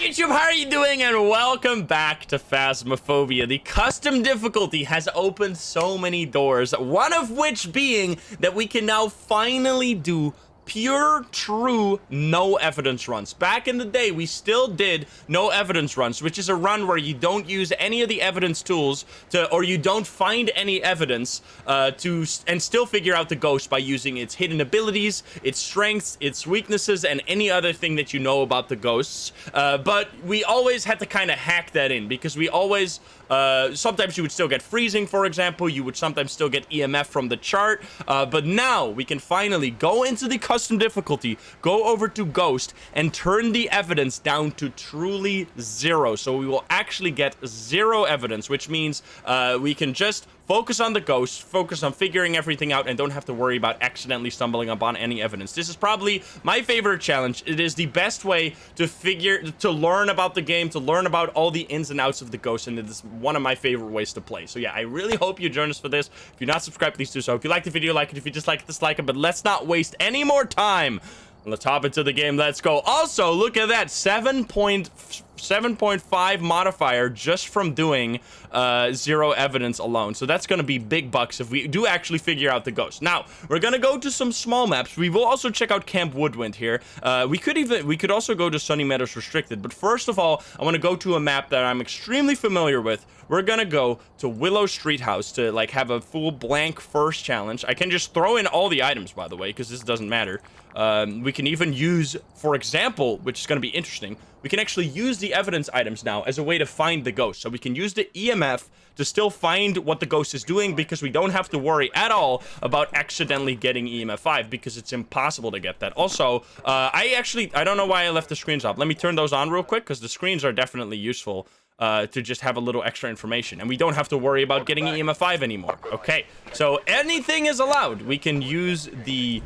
YouTube, how are you doing? And welcome back to Phasmophobia. The custom difficulty has opened so many doors, one of which being that we can now finally do pure, true, no evidence runs. Back in the day, we still did no evidence runs, which is a run where you don't use any of the evidence tools or you don't find any evidence and still figure out the ghost by using its hidden abilities, its strengths, its weaknesses, and any other thing that you know about the ghosts. But we always had to kind of hack that in because we always, sometimes you would still get freezing, for example. You would sometimes still get EMF from the chart. But now we can finally go into the custom difficulty, go over to Ghost, and turn the evidence down to truly zero. So we will actually get zero evidence, which means we can just focus on the ghost, focus on figuring everything out, and don't have to worry about accidentally stumbling upon any evidence. This is probably my favorite challenge. It is the best way to learn about the game, to learn about all the ins and outs of the ghost, and it is one of my favorite ways to play. So yeah, I really hope you join us for this. If you're not subscribed, please do so. If you like the video, like it. If you dislike it, dislike it. But let's not waste any more time. Let's hop into the game. Let's go. Also, look at that 7.5 modifier just from doing zero evidence alone. So that's going to be big bucks if we do actually figure out the ghost. Now, we're going to go to some small maps. We will also check out Camp Woodwind here. We could also go to Sunny Meadows Restricted. But first of all, I want to go to a map that I'm extremely familiar with. We're going to go to Willow Street House to like have a full blank first challenge. I can just throw in all the items, by the way, because this doesn't matter. We can even use, for example, which is going to be interesting, we can actually use the evidence items now as a way to find the ghost. So we can use the EMF to still find what the ghost is doing because we don't have to worry at all about accidentally getting EMF 5 because it's impossible to get that. Also, I don't know why I left the screens up. Let me turn those on real quick because the screens are definitely useful to just have a little extra information. And we don't have to worry about getting EMF 5 anymore. Okay, so anything is allowed. We can use the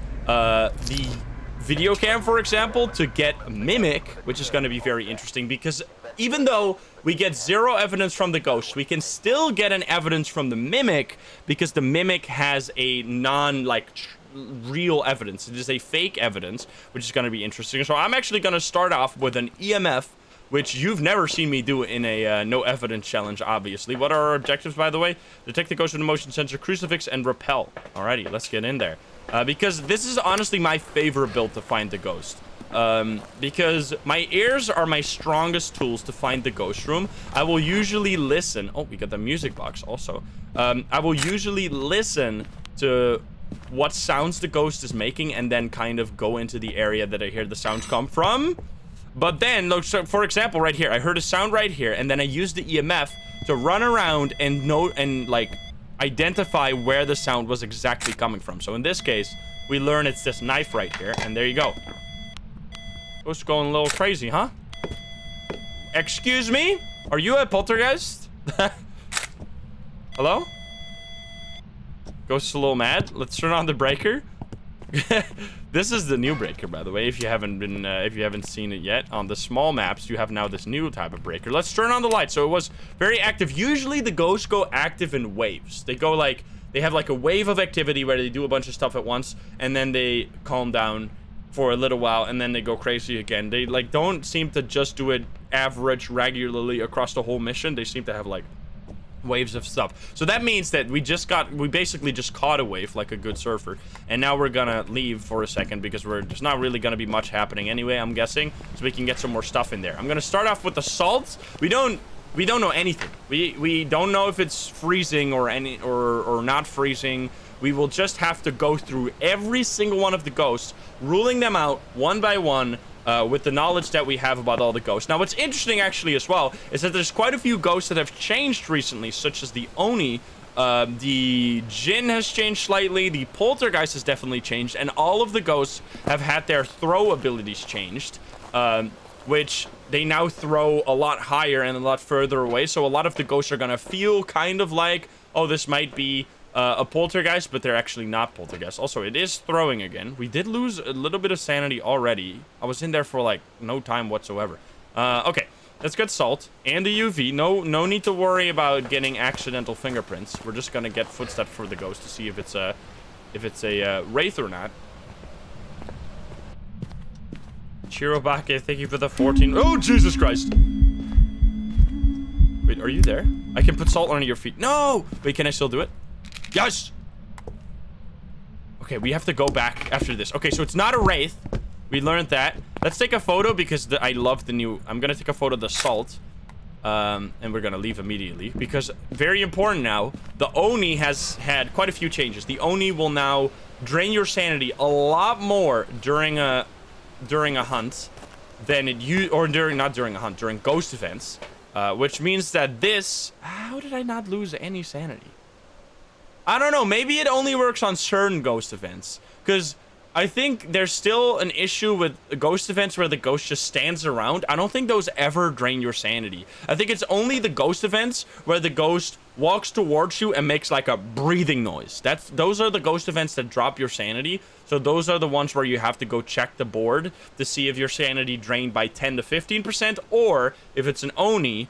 video cam, for example, to get Mimic, which is going to be very interesting because even though we get zero evidence from the ghost, we can still get an evidence from the Mimic because the Mimic has a real evidence. It is a fake evidence, which is going to be interesting. So I'm actually going to start off with an EMF, which you've never seen me do in a no evidence challenge, obviously. What are our objectives, by the way? Detect the ghost with a motion sensor, crucifix, and repel. Alrighty, let's get in there. Because this is honestly my favorite build to find the ghost. Because my ears are my strongest tools to find the ghost room. I will usually listen. Oh, we got the music box also. I will usually listen to what sounds the ghost is making and then kind of go into the area that I hear the sounds come from. But then, so for example, right here, I heard a sound right here, and then I used the EMF to run around and identify where the sound was exactly coming from. So in this case, we learn it's this knife right here, and there you go. Ghost going a little crazy, huh? Excuse me? Are you a poltergeist? Hello? Ghost's a little mad. Let's turn on the breaker. This is the new breaker, by the way, if you haven't seen it yet. On the small maps, you have now this new type of breaker. Let's turn on the light. So it was very active. Usually the ghosts go active in waves. They go like, they have like a wave of activity where they do a bunch of stuff at once, and then they calm down for a little while, and then they go crazy again. They like don't seem to just do it average regularly across the whole mission. They seem to have like waves of stuff. So that means that we basically just caught a wave like a good surfer, and now we're gonna leave for a second because there's not really gonna be much happening anyway, I'm guessing, so we can get some more stuff in there. I'm gonna start off with the salt. We don't know anything. We don't know if it's freezing or not freezing. We will just have to go through every single one of the ghosts, ruling them out one by one, with the knowledge that we have about all the ghosts. Now, what's interesting actually as well is that there's quite a few ghosts that have changed recently, such as the Oni. The Jinn has changed slightly, the Poltergeist has definitely changed, and all of the ghosts have had their throw abilities changed, which they now throw a lot higher and a lot further away. So a lot of the ghosts are gonna feel kind of like, oh, this might be a poltergeist, but they're actually not poltergeist. Also, it is throwing again. We did lose a little bit of sanity already. I was in there for like no time whatsoever. Okay, let's get salt and the UV. No need to worry about getting accidental fingerprints. We're just gonna get footsteps for the ghost to see if it's a wraith or not. Chirobake, thank you for the 14. Oh, Jesus Christ. Wait, are you there? I can put salt on your feet. No! Wait, can I still do it? Yes! Okay, we have to go back after this. Okay, so it's not a wraith. We learned that. Let's take a photo because I love the new... I'm gonna take a photo of the salt. And we're gonna leave immediately. Because, very important now, the Oni has had quite a few changes. The Oni will now drain your sanity a lot more during a hunt than it used... Or not during a hunt, during ghost events. Which means that this... How did I not lose any sanity? I don't know. Maybe it only works on certain ghost events. Because I think there's still an issue with ghost events where the ghost just stands around. I don't think those ever drain your sanity. I think it's only the ghost events where the ghost walks towards you and makes like a breathing noise. Those are the ghost events that drop your sanity. So those are the ones where you have to go check the board to see if your sanity drained by 10 to 15%, or if it's an Oni,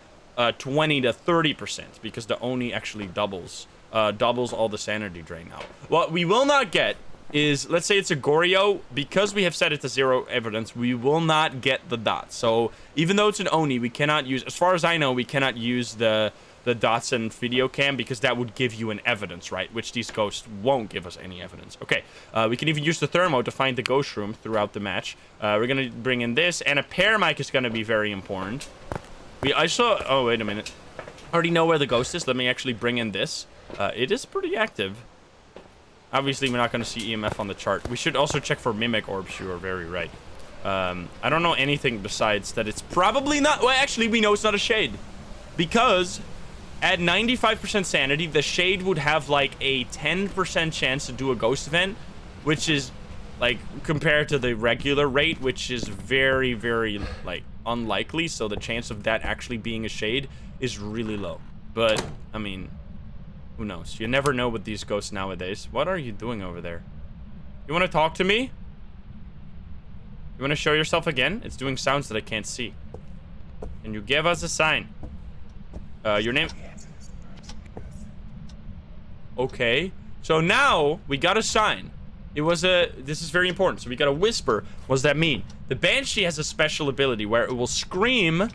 20 to 30%, because the Oni actually doubles all the sanity drain now. What we will not get is, let's say it's a Goryo, because we have set it to 0 evidence, we will not get the dots. So even though it's an Oni, we cannot use, as far as I know, we cannot use the dots and video cam, because that would give you an evidence, right? Which these ghosts won't give us any evidence. Okay, we can even use the thermo to find the ghost room throughout the match. We're gonna bring in this, and a pair mic is gonna be very important. Oh, wait a minute. I already know where the ghost is. Let me actually bring in this. It is pretty active. Obviously, we're not going to see EMF on the chart. We should also check for mimic orbs. You are very right. I don't know anything besides that it's probably not... Well, actually, we know it's not a shade. Because at 95% sanity, the shade would have like a 10% chance to do a ghost event, which is like compared to the regular rate, which is very, very like unlikely. So the chance of that actually being a shade is really low. But, I mean... Who knows? You never know with these ghosts nowadays. What are you doing over there? You want to talk to me? You want to show yourself again? It's doing sounds that I can't see. Can you give us a sign? Your name? Okay. So now we got a sign. It was a... This is very important. So we got a whisper. What does that mean? The Banshee has a special ability where it will scream...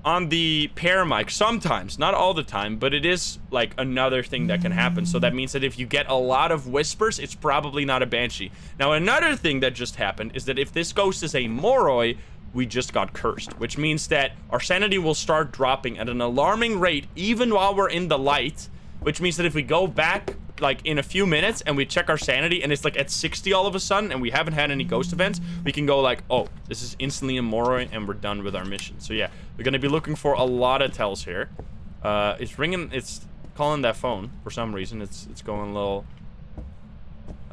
on the pair mic sometimes, not all the time, but it is like another thing that can happen. So that means that if you get a lot of whispers, it's probably not a Banshee. Now, another thing that just happened is that if this ghost is a Moroi, we just got cursed, which means that our sanity will start dropping at an alarming rate even while we're in the light, which means that if we go back like in a few minutes and we check our sanity and it's like at 60 all of a sudden and we haven't had any ghost events, we can go like, oh, this is instantly a Moroi and we're done with our mission. So yeah, we're gonna be looking for a lot of tells here. It's ringing, it's calling that phone for some reason. It's going a little,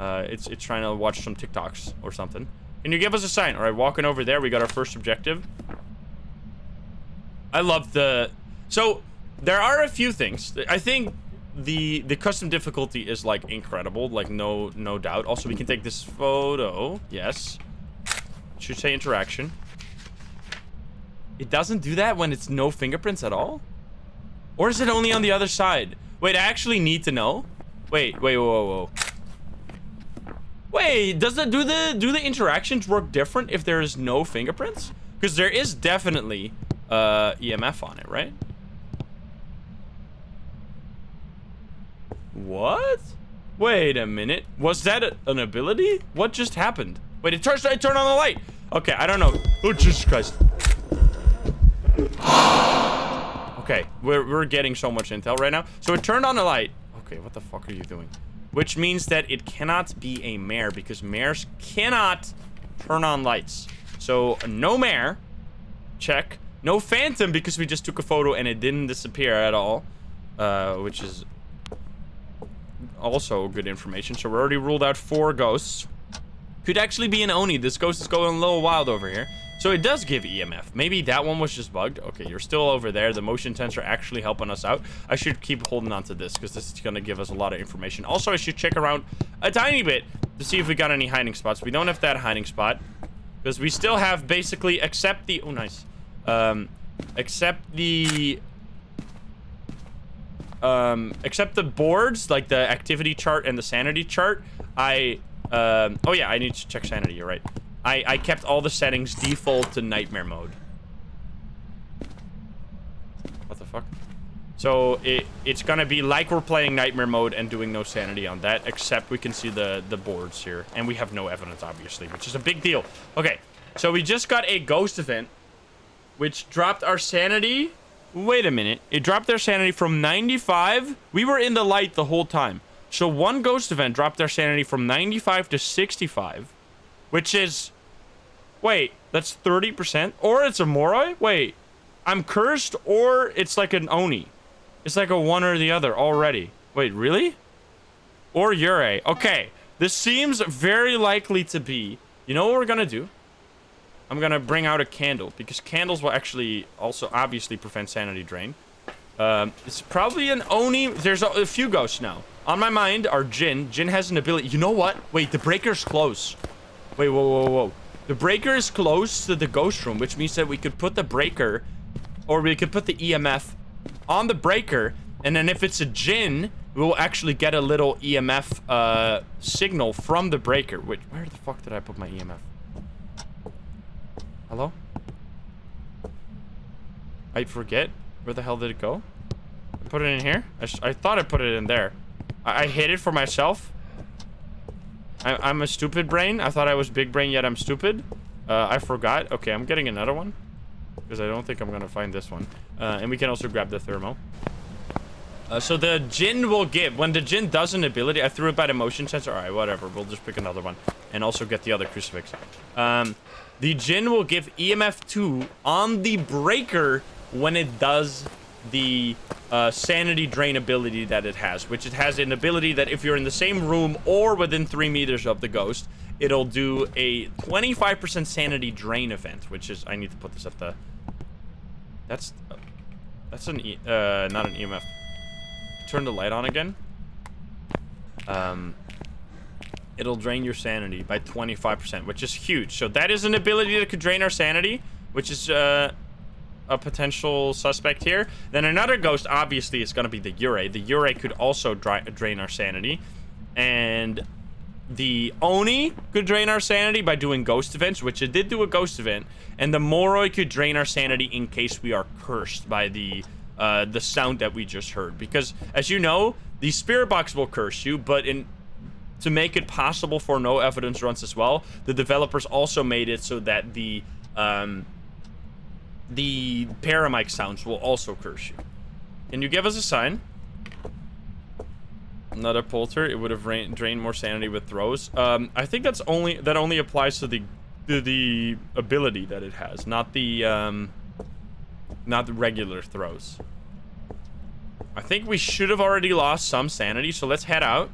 it's trying to watch some TikToks or something. Can you give us a sign? All right, walking over there, we got our first objective. I love so there are a few things. I think the custom difficulty is like incredible, like no doubt. Also, we can take this photo. Yes, should say interaction. It doesn't do that when it's no fingerprints at all, or is it only on the other side? Wait, I actually need to know. Wait, whoa. Wait, does it do the interactions work different if there is no fingerprints? Because there is definitely EMF on it, right? What? Wait a minute. Was that an ability? What just happened? Wait, it turned on the light. Okay, I don't know. Oh, Jesus Christ. Okay, we're getting so much intel right now. So it turned on the light. Okay, what the fuck are you doing? Which means that it cannot be a mare because mares cannot turn on lights. So no mare. Check. No phantom because we just took a photo and it didn't disappear at all. Which is also good information. So we're already ruled out 4 ghosts. Could actually be an Oni. This ghost is going a little wild over here. So it does give EMF. Maybe that one was just bugged. Okay, you're still over there. The motion sensor actually helping us out. I should keep holding on to this because this is going to give us a lot of information. Also, I should check around a tiny bit to see if we got any hiding spots. We don't have that hiding spot because we still have basically, except the... Oh, nice. Except the boards, like the activity chart and the sanity chart, oh yeah, I need to check sanity, you're right. I kept all the settings default to nightmare mode. What the fuck? So it's gonna be like we're playing nightmare mode and doing no sanity on that, except we can see the boards here, and we have no evidence, obviously, which is a big deal. Okay, so we just got a ghost event, which dropped our sanity. Wait a minute, it dropped our sanity from 95. We were in the light the whole time. So one ghost event dropped our sanity from 95 to 65, which is, wait, that's 30%, or it's a Moroi. Wait, I'm cursed, or it's like an Oni. It's like a one or the other already. Wait, really? Or Yurei. Okay, this seems very likely to be. You know what we're gonna do? I'm gonna bring out a candle, because candles will actually also obviously prevent sanity drain. It's probably an Oni. There's a few ghosts now. On my mind are Jin. Jin has an ability. You know what? Wait, the breaker's close. Wait, whoa. The breaker is close to the ghost room, which means that we could put the breaker, or we could put the EMF on the breaker, and then if it's a Jin, we'll actually get a little EMF signal from the breaker. Wait, where the fuck did I put my EMF? Hello? I forget. Where the hell did it go? I put it in here? I thought I put it in there. I hid it for myself. I'm a stupid brain. I thought I was big brain, yet I'm stupid. I forgot. Okay, I'm getting another one, because I don't think I'm gonna find this one. And we can also grab the thermo. So the Jin will give, when the Jin does an ability, I threw it by the motion sensor. All right, whatever. We'll just pick another one and also get the other crucifix. The Jin will give EMF 2 on the breaker when it does the sanity drain ability that it has, which it has an ability that if you're in the same room or within 3 meters of the ghost, it'll do a 25% sanity drain event, which is, I need to put this at the, that's an not an EMF. Turn the light on again. It'll drain your sanity by 25%, which is huge. So that is an ability that could drain our sanity, which is a potential suspect here. Then another ghost, obviously, is going to be the Yurei. The Yurei could also drain our sanity. And the Oni could drain our sanity by doing ghost events, which it did do a ghost event. And the Moroi could drain our sanity in case we are cursed by the sound that we just heard. Because, as you know, the spirit box will curse you, but to make it possible for no evidence runs as well, the developers also made it so that the paramic sounds will also curse you. Can you give us a sign? Another polter. It would have drained more sanity with throws. I think that only applies to the ability that it has, not the regular throws. I think we should have already lost some sanity, so let's head out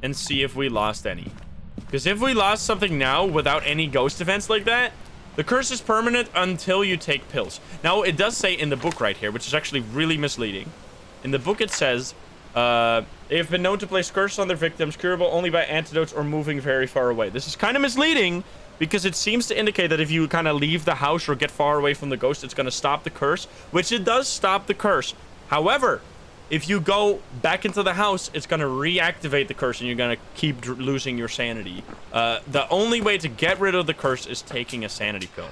and see if we lost any. Because if we lost something now without any ghost events like that, the curse is permanent until you take pills. Now, it does say in the book right here, which is actually really misleading. In the book, it says, they have been known to place curses on their victims, curable only by antidotes or moving very far away. This is kind of misleading, because it seems to indicate that if you kind of leave the house or get far away from the ghost, it's going to stop the curse, which it does stop the curse. However, if you go back into the house, it's going to reactivate the curse, and you're going to keep losing your sanity. The only way to get rid of the curse is taking a sanity pill.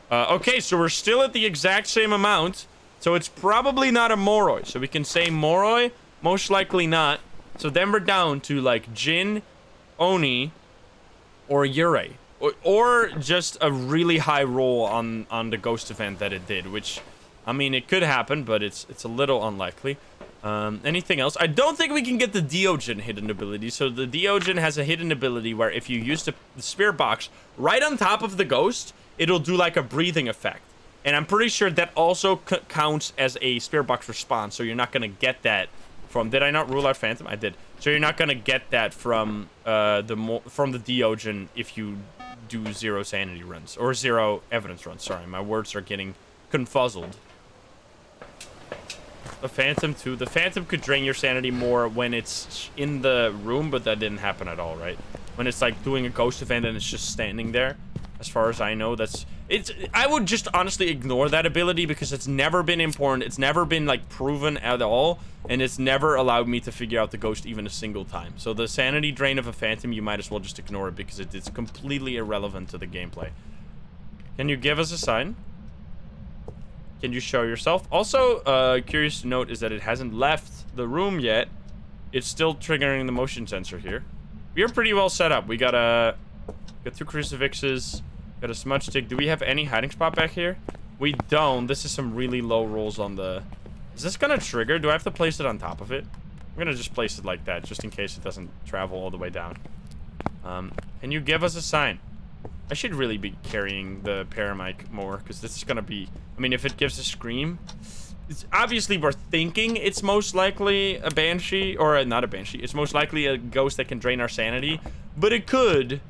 Okay, so we're still at the exact same amount, so it's probably not a Moroi. So we can say Moroi, most likely not. So then we're down to, like, Jin, Oni, or Yurei. Or just a really high roll on the ghost event that it did, which, I mean, it could happen, but it's a little unlikely. Anything else? I don't think we can get the Diogen hidden ability. So the Diogen has a hidden ability where if you use the spirit box right on top of the ghost, it'll do like a breathing effect. And I'm pretty sure that also counts as a spirit box response. So you're not going to get that from... Did I not rule out Phantom? I did. So you're not going to get that from the Diogen if you do 0 sanity runs. Or 0 evidence runs. Sorry, my words are getting confuzzled. The Phantom too. The Phantom could drain your sanity more when it's in the room, but that didn't happen at all, right? When it's like doing a ghost event and it's just standing there. As far as I know, I would just honestly ignore that ability because it's never been important. It's never been like proven at all, and it's never allowed me to figure out the ghost even a single time. So the sanity drain of a phantom, you might as well just ignore it because it's completely irrelevant to the gameplay. Can you give us a sign? Can you show yourself? Also, curious to note is that it hasn't left the room yet. It's still triggering the motion sensor here. We are pretty well set up. We got 2 crucifixes. Got a smudge stick. Do we have any hiding spot back here? We don't. This is some really low rolls on the... Is this gonna trigger? Do I have to place it on top of it? I'm gonna just place it like that, just in case it doesn't travel all the way down. Can you give us a sign? I should really be carrying the paramic more, because this is gonna be... I mean, if it gives a scream... It's obviously, we're thinking it's most likely a banshee, or not a banshee. It's most likely a ghost that can drain our sanity, but it could...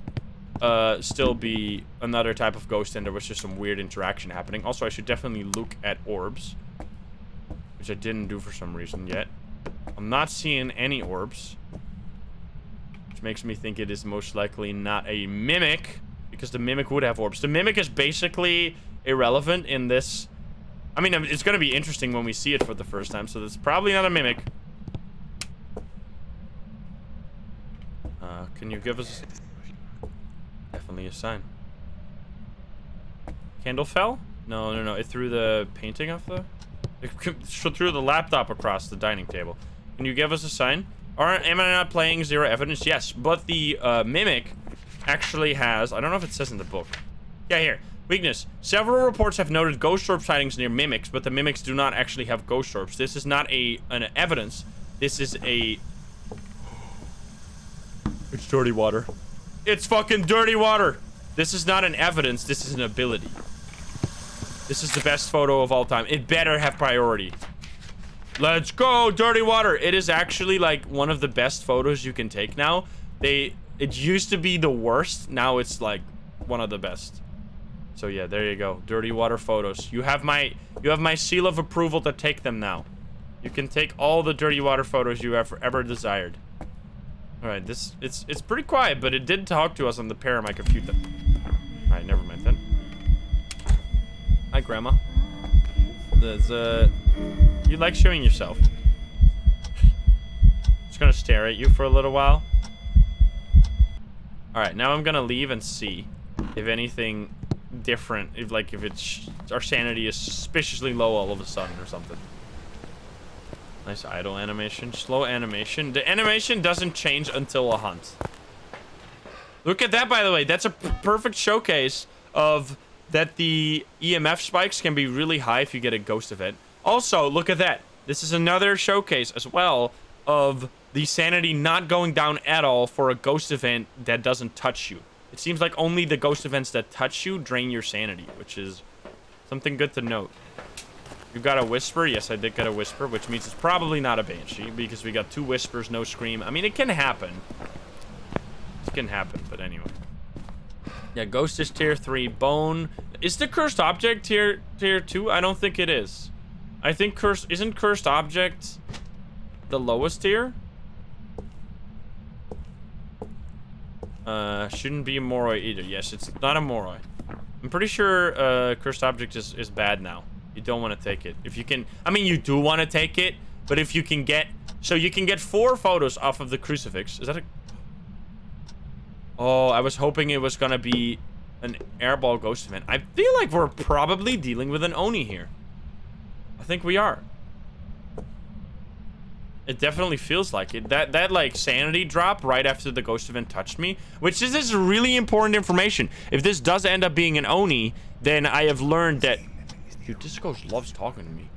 still be another type of ghost, and there was just some weird interaction happening. Also, I should definitely look at orbs, which I didn't do for some reason yet. I'm not seeing any orbs, which makes me think it is most likely not a mimic, because the mimic would have orbs. The mimic is basically irrelevant in this. I mean, it's going to be interesting when we see it for the first time, so that's probably not a mimic. Can you give us... Definitely a sign. Candle fell? No. It threw the painting off the... It threw the laptop across the dining table. Can you give us a sign? Or am I not playing zero evidence? Yes, but the mimic actually has... I don't know if it says in the book. Yeah, here. Weakness. Several reports have noted ghost orb sightings near mimics, but the mimics do not actually have ghost orbs. This is not an evidence. This is a... It's dirty water. It's fucking dirty water. This is not an evidence. This is an ability. This is the best photo of all time. It better have priority. Let's go, dirty water. It is actually like one of the best photos you can take now. It used to be the worst. Now it's like one of the best. So yeah, there you go. Dirty water photos. You have my seal of approval to take them now. You can take all the dirty water photos you have ever desired. All right, it's pretty quiet, but it did talk to us on the paramic a few times. All right, never mind then. Hi, Grandma. You like showing yourself? Just gonna stare at you for a little while. All right, now I'm gonna leave and see if anything different, if it's our sanity is suspiciously low all of a sudden or something. Nice idle animation. Slow animation. The animation doesn't change until a hunt. Look at that, by the way. That's a perfect showcase of that the EMF spikes can be really high if you get a ghost event. Also, look at that. This is another showcase as well of the sanity not going down at all for a ghost event that doesn't touch you. It seems like only the ghost events that touch you drain your sanity, which is something good to note. You got a whisper? Yes, I did get a whisper, which means it's probably not a banshee because we got 2 whispers, no scream. I mean, it can happen. It can happen, but anyway. Yeah, ghost is tier 3. Bone. Is the cursed object tier 2? I don't think it is. I think isn't cursed object the lowest tier? Shouldn't be a Moroi either. Yes, it's not a Moroi. I'm pretty sure cursed object is bad now. You don't want to take it. If you can... I mean, you do want to take it, but if you can get... So you can get 4 photos off of the crucifix. Is that a... Oh, I was hoping it was going to be an airball ghost event. I feel like we're probably dealing with an Oni here. I think we are. It definitely feels like it. That like sanity drop right after the ghost event touched me, which is really important information. If this does end up being an Oni, then I have learned that... Dude, this ghost loves talking to me.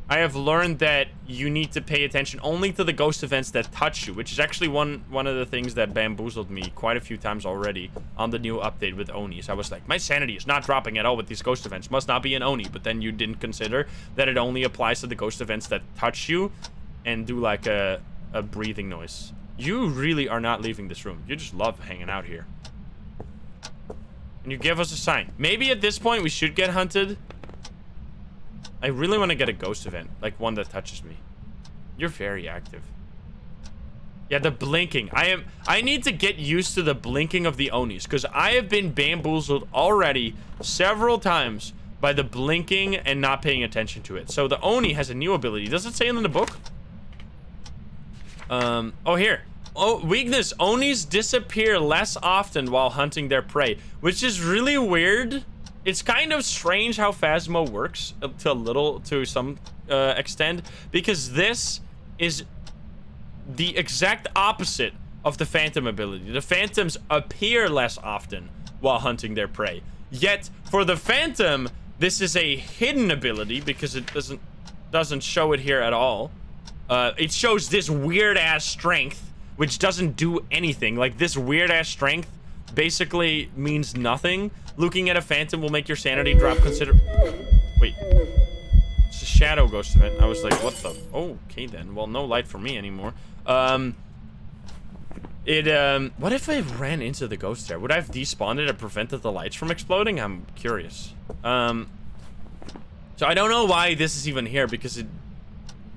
I have learned that you need to pay attention only to the ghost events that touch you, which is actually one of the things that bamboozled me quite a few times already on the new update with Onis. I was like, my sanity is not dropping at all with these ghost events. Must not be an Oni. But then you didn't consider that it only applies to the ghost events that touch you and do like a breathing noise. You really are not leaving this room. You just love hanging out here. Can you give us a sign? Maybe at this point we should get hunted. I really want to get a ghost event, like one that touches me. You're very active. Yeah, the blinking. I need to get used to the blinking of the Onis, because I have been bamboozled already several times by the blinking and not paying attention to it. So the Oni has a new ability. Does it say it in the book? Oh, here. Oh, weakness. Onis disappear less often while hunting their prey, which is really weird. It's kind of strange how Phasmo works to some extent, because this is the exact opposite of the Phantom ability. The Phantoms appear less often while hunting their prey. Yet, for the Phantom, this is a hidden ability because it doesn't show it here at all. It shows this weird-ass strength, which doesn't do anything. Like, this weird-ass strength basically means nothing. Looking at a Phantom will make your sanity drop Wait. It's a shadow ghost event. I was like, what the... Okay, then. Well, no light for me anymore. What if I ran into the ghost there? Would I have despawned it and prevented the lights from exploding? I'm curious. So I don't know why this is even here, because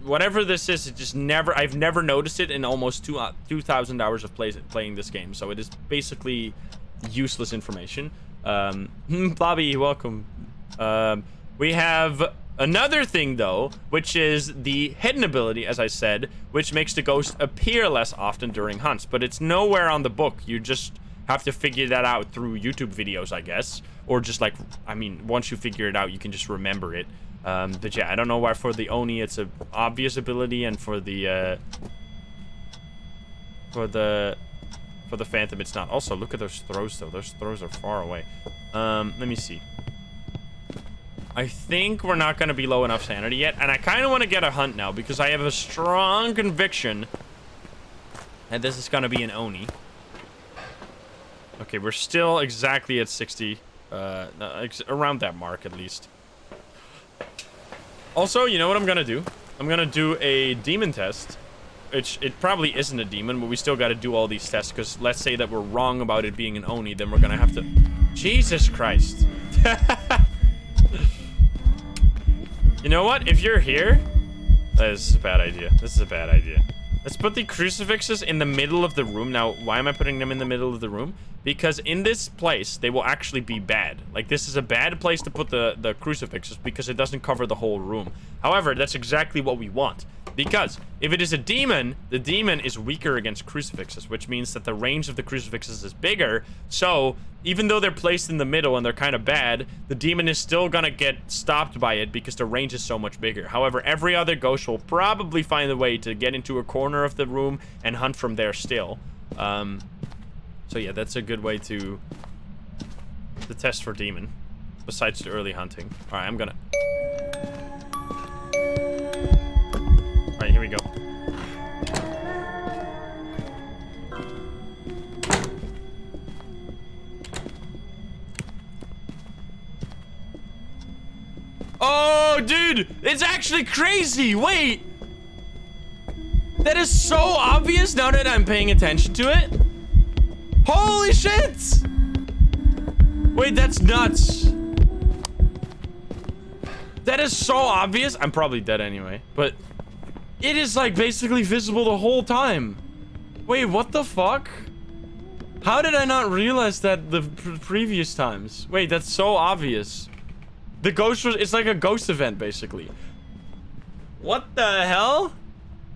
whatever this is, it just I've never noticed it in almost 2,000 hours of playing this game. So it is basically useless information. Bobby, welcome. We have another thing, though, which is the hidden ability, as I said, which makes the ghost appear less often during hunts. But it's nowhere on the book. You just have to figure that out through YouTube videos, I guess. Or just like, I mean, once you figure it out, you can just remember it. But yeah, I don't know why for the Oni it's an obvious ability, and for the Phantom it's not. Also, look at those throws, though. Those throws are far away. Let me see. I think we're not going to be low enough sanity yet, and I kind of want to get a hunt now because I have a strong conviction that this is going to be an Oni. Okay, we're still exactly at 60, around that mark at least. Also, you know what I'm going to do? I'm going to do a demon test. It probably isn't a demon, but we still got to do all these tests, because let's say that we're wrong about it being an Oni, then we're going to have to... Jesus Christ. You know what? If you're here... This is a bad idea. This is a bad idea. Let's put the crucifixes in the middle of the room. Now, why am I putting them in the middle of the room? Because in this place, they will actually be bad. Like, this is a bad place to put the crucifixes because it doesn't cover the whole room. However, that's exactly what we want. Because if it is a demon, the demon is weaker against crucifixes, which means that the range of the crucifixes is bigger. So, even though they're placed in the middle and they're kind of bad, the demon is still gonna get stopped by it because the range is so much bigger. However, every other ghost will probably find a way to get into a corner of the room and hunt from there still. So yeah, that's a good way to test for demon, besides the early hunting. All right, I'm gonna... All right, here we go. Oh, dude, it's actually crazy. Wait. That is so obvious now that I'm paying attention to it. Holy shit! Wait, that's nuts. That is so obvious. I'm probably dead anyway, but it is like basically visible the whole time. Wait, what the fuck? How did I not realize that the previous times? Wait, that's so obvious. The ghost was, it's like a ghost event basically. What the hell?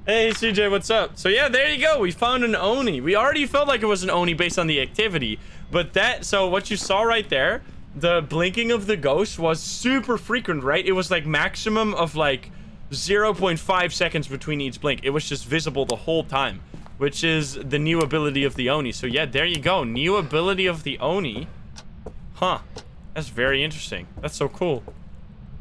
Hey, CJ, what's up? So yeah, there you go. We found an Oni. We already felt like it was an Oni based on the activity. But so what you saw right there, the blinking of the ghost was super frequent, right? It was like maximum of like 0.5 seconds between each blink. It was just visible the whole time, which is the new ability of the Oni. So yeah, there you go. New ability of the Oni. Huh. That's very interesting. That's so cool.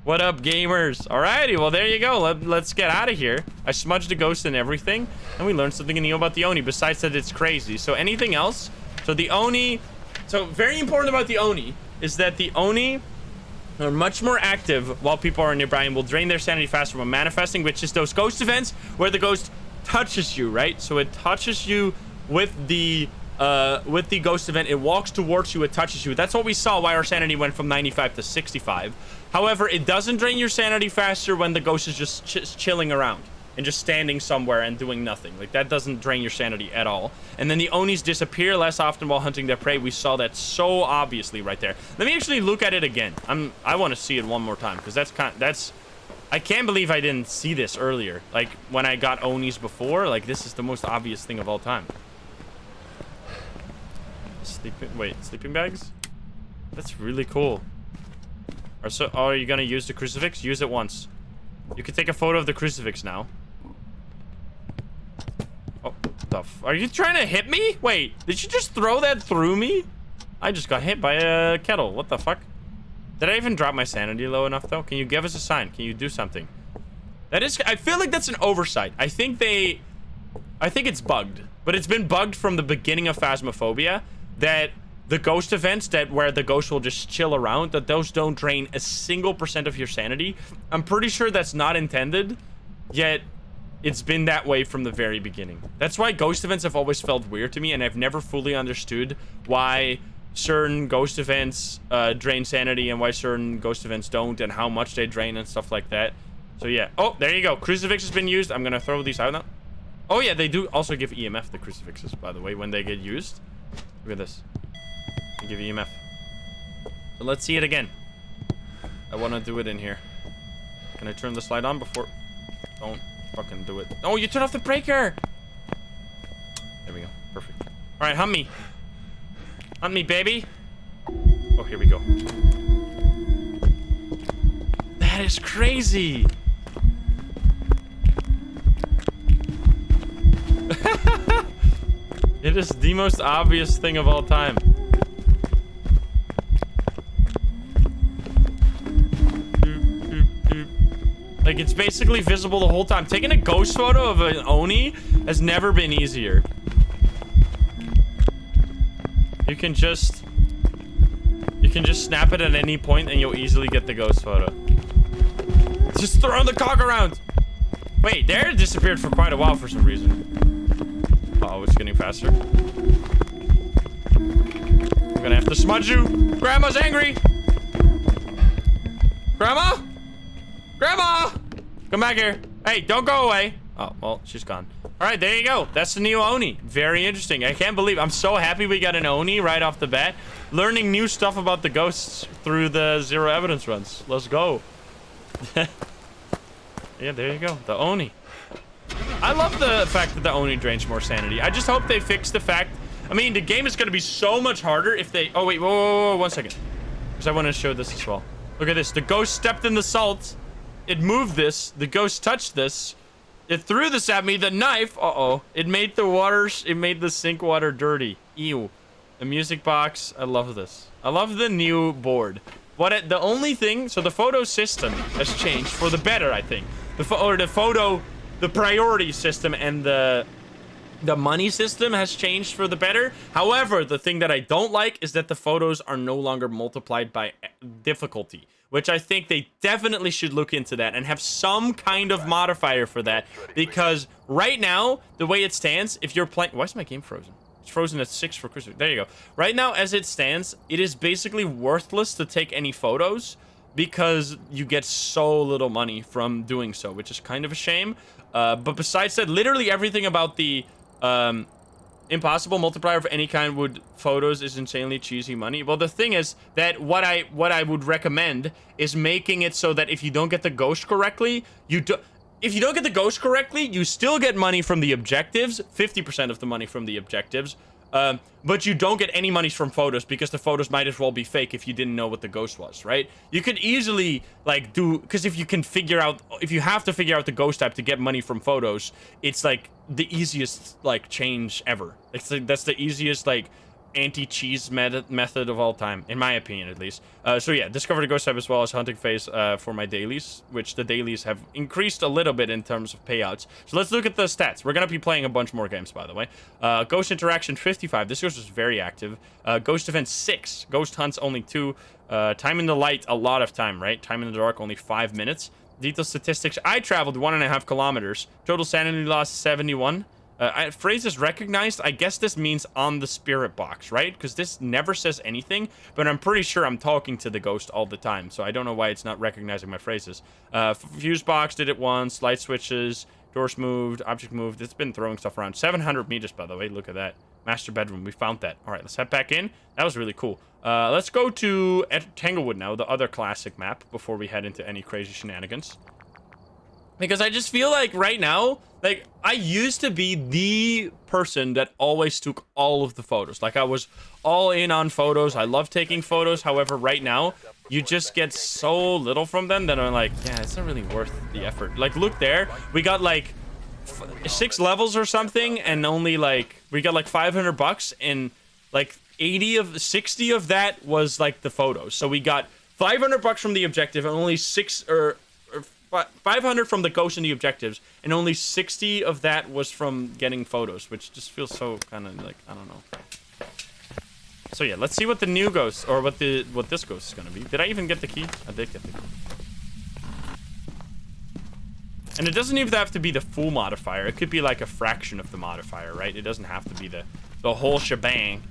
What up, gamers? Alrighty, well, there you go. Let's get out of here. I smudged the ghost and everything, and we learned something new about the Oni, besides that it's crazy. So anything else? So the Oni... So very important about the Oni is that the Oni are much more active while people are nearby and will drain their sanity faster when manifesting, which is those ghost events where the ghost touches you, right? So it touches you with the ghost event. It walks towards you, it touches you. That's what we saw why our sanity went from 95 to 65. However, it doesn't drain your sanity faster when the ghost is just chilling around. and just standing somewhere and doing nothing. Like, that doesn't drain your sanity at all. And then the Onis disappear less often while hunting their prey. We saw that so obviously right there. Let me actually look at it again. I want to see it one more time, because that's I can't believe I didn't see this earlier. Like, when I got Onis before, like, this is the most obvious thing of all time. Sleeping bags? That's really cool. Are you gonna use the crucifix? Use it once. You can take a photo of the crucifix now. Oh, are you trying to hit me? Wait, did you just throw that through me? I just got hit by a kettle. What the fuck? Did I even drop my sanity low enough, though? Can you give us a sign? Can you do something? That is... I feel like that's an oversight. I think it's bugged. But it's been bugged from the beginning of Phasmophobia. That the ghost events where the ghost will just chill around, that those don't drain a single % of your sanity. I'm pretty sure that's not intended. Yet, it's been that way from the very beginning. That's why ghost events have always felt weird to me. And I've never fully understood why... certain ghost events drain sanity and why certain ghost events don't, and how much they drain and stuff like that. So yeah. Oh, there you go. Crucifix has been used. I'm gonna throw these out now. Oh yeah, they do also give EMF, the crucifixes, by the way, when they get used. Look at this. They give EMF. So let's see it again. I want to do it in here. Can I turn the slide on before... Don't fucking do it. Oh, you turned off the breaker! There we go. Perfect. Alright, hunt me. Hunt me, baby. Oh, here we go. That is crazy. It is the most obvious thing of all time. Like, it's basically visible the whole time. Taking a ghost photo of an Oni has never been easier. You can just snap it at any point and you'll easily get the ghost photo. Just throw the cock around. Wait, there it disappeared for quite a while for some reason. Uh-oh, it's getting faster. I'm gonna have to smudge you. Grandma's angry. Grandma? Grandma! Come back here. Hey, don't go away. Oh, well, she's gone. All right, there you go. That's the new Oni. Very interesting. I can't believe... I'm so happy we got an Oni right off the bat. Learning new stuff about the ghosts through the zero evidence runs. Let's go. Yeah, there you go. The Oni. I love the fact that the Oni drains more sanity. I just hope they fix the fact... I mean, the game is going to be so much harder if they... Oh, wait. Whoa, 1 second. Because I want to show this as well. Look at this. The ghost stepped in the salt. It moved this. The ghost touched this. It threw this at me. The knife. Uh-oh. It made the sink water dirty. Ew. The music box. I love this. I love the new board. The only thing... So the photo system has changed for the better, I think. The priority system and the money system has changed for the better. However, the thing that I don't like is that the photos are no longer multiplied by difficulty, which I think they definitely should look into that and have some kind of modifier for that, because right now, the way it stands, if you're playing... Why is my game frozen? It's frozen at 6 for Christmas. There you go. Right now, as it stands, it is basically worthless to take any photos because you get so little money from doing so, which is kind of a shame. But besides that, literally everything about the impossible multiplier of any kind with photos is insanely cheesy money. Well, the thing is that what I would recommend is making it so that if you don't get the ghost correctly, if you don't get the ghost correctly, you still get money from the objectives, 50% of the money from the objectives, but you don't get any money from photos because the photos might as well be fake if you didn't know what the ghost was, right? You could easily, like, because if you have to figure out the ghost type to get money from photos, it's, like, the easiest, like, change ever. That's the easiest, like, anti-cheese method of all time, in my opinion, at least. So yeah, discover the ghost type as well as hunting phase for my dailies, which the dailies have increased a little bit in terms of payouts. So let's look at the stats. We're gonna be playing a bunch more games, by the way. Ghost interaction 55. This ghost is very active. Ghost event 6. Ghost hunts only 2. Time in the light, a lot of time, right? Time in the dark, only 5 minutes. Detailed statistics. I traveled 1.5 kilometers. Total sanity loss 71. Phrase is recognized. I guess this means on the spirit box, right? Because this never says anything, but I'm pretty sure I'm talking to the ghost all the time, so I don't know why it's not recognizing my phrases. Fuse box did it once. Light switches. Doors moved. Object moved. It's been throwing stuff around. 700 meters, by the way. Look at that. Master bedroom. We found that. All right, let's head back in. That was really cool. Let's go to Tanglewood now, the other classic map, before we head into any crazy shenanigans. Because I just feel like right now, like, I used to be the person that always took all of the photos. Like, I was all in on photos. I love taking photos. However, right now, you just get so little from them that I'm like, yeah, it's not really worth the effort. Like, look there. We got, like, 6 levels or something, and only, like, we got, like, $500, and, like, 60 of that was, like, the photos. So we got $500 from the objective, and only 500 from the ghost and the objectives, and only 60 of that was from getting photos, which just feels so kind of like, I don't know. So yeah, let's see what the new ghost, or what this ghost is gonna be. Did I even get the key? I did get the key. And it doesn't even have to be the full modifier. It could be like a fraction of the modifier, right? It doesn't have to be the whole shebang.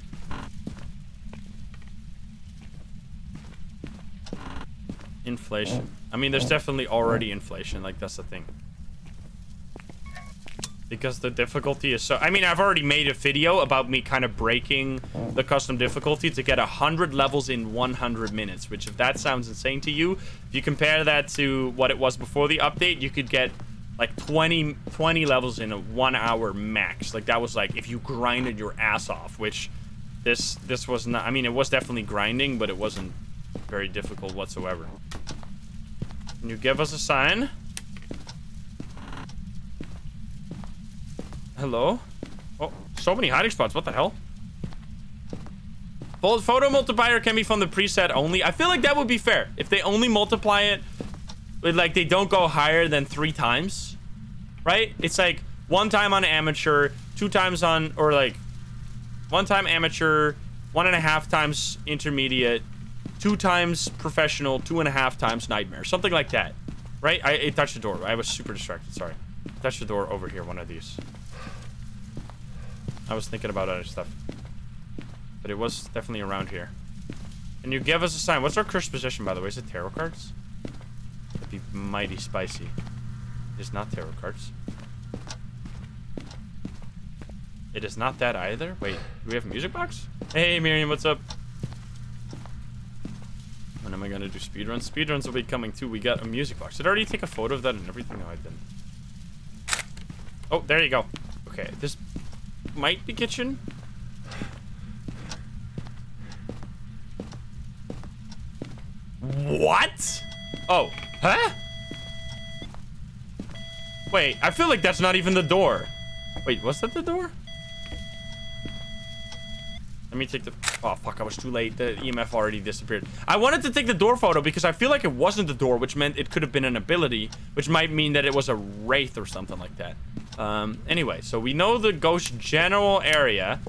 Inflation. I mean, there's definitely already inflation. Like, that's the thing. Because the difficulty is so... I mean, I've already made a video about me kind of breaking the custom difficulty to get 100 levels in 100 minutes. Which, if that sounds insane to you, if you compare that to what it was before the update, you could get, like, 20 levels in a 1 hour max. Like, that was, like, if you grinded your ass off. Which, this was not... I mean, it was definitely grinding, but it wasn't very difficult whatsoever. Can you give us a sign? Hello? Oh, so many hiding spots. What the hell? Photo multiplier can be from the preset only. I feel like that would be fair. If they only multiply it with, like, they don't go higher than 3 times. Right? It's like 1 time on amateur, 2 times on, or like 1 time amateur, 1.5 times intermediate, 2 times professional, 2.5 times nightmare. Something like that. Right? I touched the door. I was super distracted. Sorry. Touched the door over here. One of these. I was thinking about other stuff. But it was definitely around here. Can you give us a sign? What's our cursed position, by the way? Is it tarot cards? That'd be mighty spicy. It is not tarot cards. It is not that either. Wait, do we have a music box? Hey, Miriam, what's up? When am I gonna do speedruns? Speedruns will be coming too. We got a music box. Did I already take a photo of that and everything? No, I didn't. Oh, there you go. Okay, this might be kitchen. What? Oh, huh? Wait, I feel like that's not even the door. Wait, was that the door? Let me take the... Oh, fuck, I was too late. The EMF already disappeared. I wanted to take the door photo because I feel like it wasn't the door, which meant it could have been an ability, which might mean that it was a wraith or something like that. Anyway, so we know the ghost general area.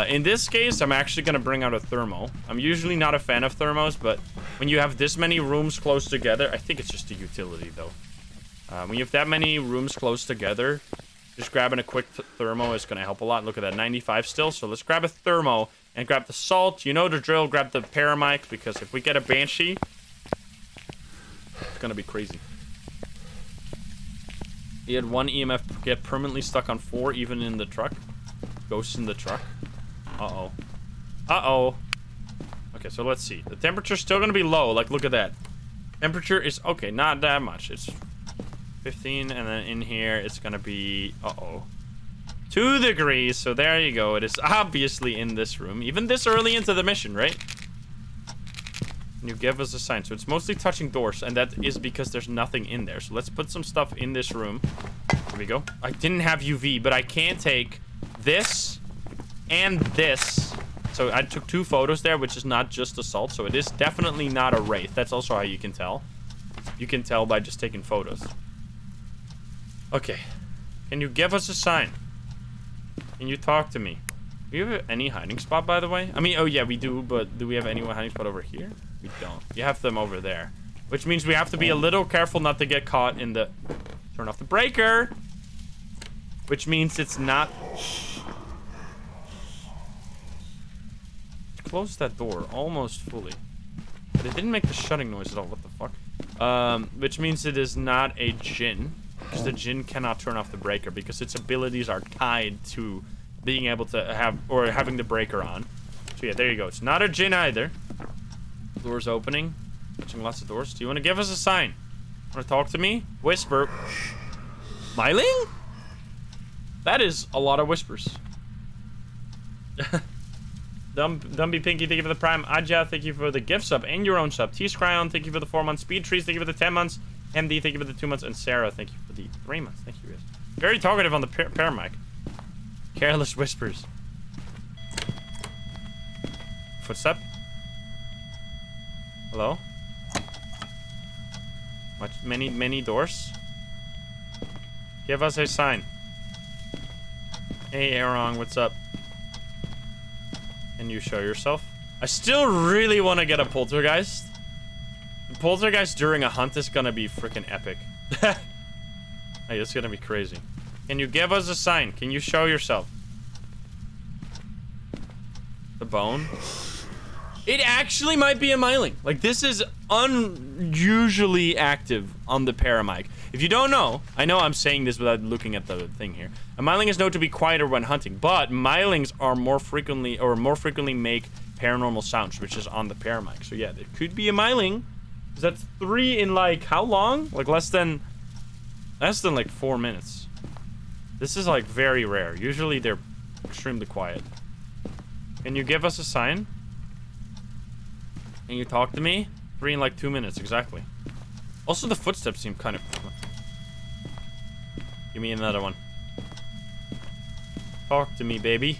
In this case, I'm actually going to bring out a thermo. I'm usually not a fan of thermos, but when you have this many rooms close together... I think it's just a utility, though. When you have that many rooms close together, just grabbing a quick thermo is going to help a lot. Look at that, 95 still. So let's grab a thermo and grab the salt. You know the drill. Grab the paramic, because if we get a banshee, it's going to be crazy. He had 1 EMF get permanently stuck on 4, even in the truck. Ghosts in the truck. Uh-oh. Uh-oh. Okay, so let's see. The temperature's still going to be low. Like, look at that. Temperature is... Okay, not that much. It's 15, and then in here, it's going to be... Uh-oh. 2 degrees, so there you go. It is obviously in this room. Even this early into the mission, right? Can you give us a sign? So it's mostly touching doors, and that is because there's nothing in there. So let's put some stuff in this room. There we go. I didn't have UV, but I can take this and this. So I took 2 photos there, which is not just assault. So it is definitely not a wraith. That's also how you can tell. You can tell by just taking photos. Okay. Can you give us a sign? Can you talk to me? Do you have any hiding spot, by the way? I mean, oh yeah, we do, but do we have any hiding spot over here? We don't. You have them over there. Which means we have to be a little careful not to get caught in the... Turn off the breaker! Which means it's not... Close that door almost fully. But it didn't make the shutting noise at all. What the fuck? Which means it is not a djinn. because the djinn cannot turn off the breaker because its abilities are tied to being able to have or having the breaker on. So yeah, there you go. It's not a djinn either. Doors opening. Touching lots of doors. Do you want to give us a sign? Want to talk to me? Whisper. Myling? That is a lot of whispers. Dumpy Pinky, thank you for the prime. Aja, thank you for the gift sub and your own sub. T-Scryon, thank you for the 4 months. Speed Trees, thank you for the 10 months. MD, thank you for the 2 months. And Sarah, thank you for the 3 months. Thank you, guys. Very talkative on the paramic. Careless whispers. Footstep. Hello? Many doors. Give us a sign. Hey, Arong, what's up? Can you show yourself? I still really want to get a poltergeist. The poltergeist during a hunt is gonna be freaking epic. Hey, it's gonna be crazy. Can you give us a sign? Can you show yourself? The bone? It actually might be a myling. Like, this is unusually active on the paramic. If you don't know, I know I'm saying this without looking at the thing here. A myling is known to be quieter when hunting, but mylings are more frequently make paranormal sounds, which is on the paramic. So yeah, there could be a myling. That's 3 in like how long? Like less than like 4 minutes. This is like very rare. Usually they're extremely quiet. Can you give us a sign? Can you talk to me? 3 in like 2 minutes, exactly. Also, the footsteps seem kind of... Give me another one. Talk to me, baby.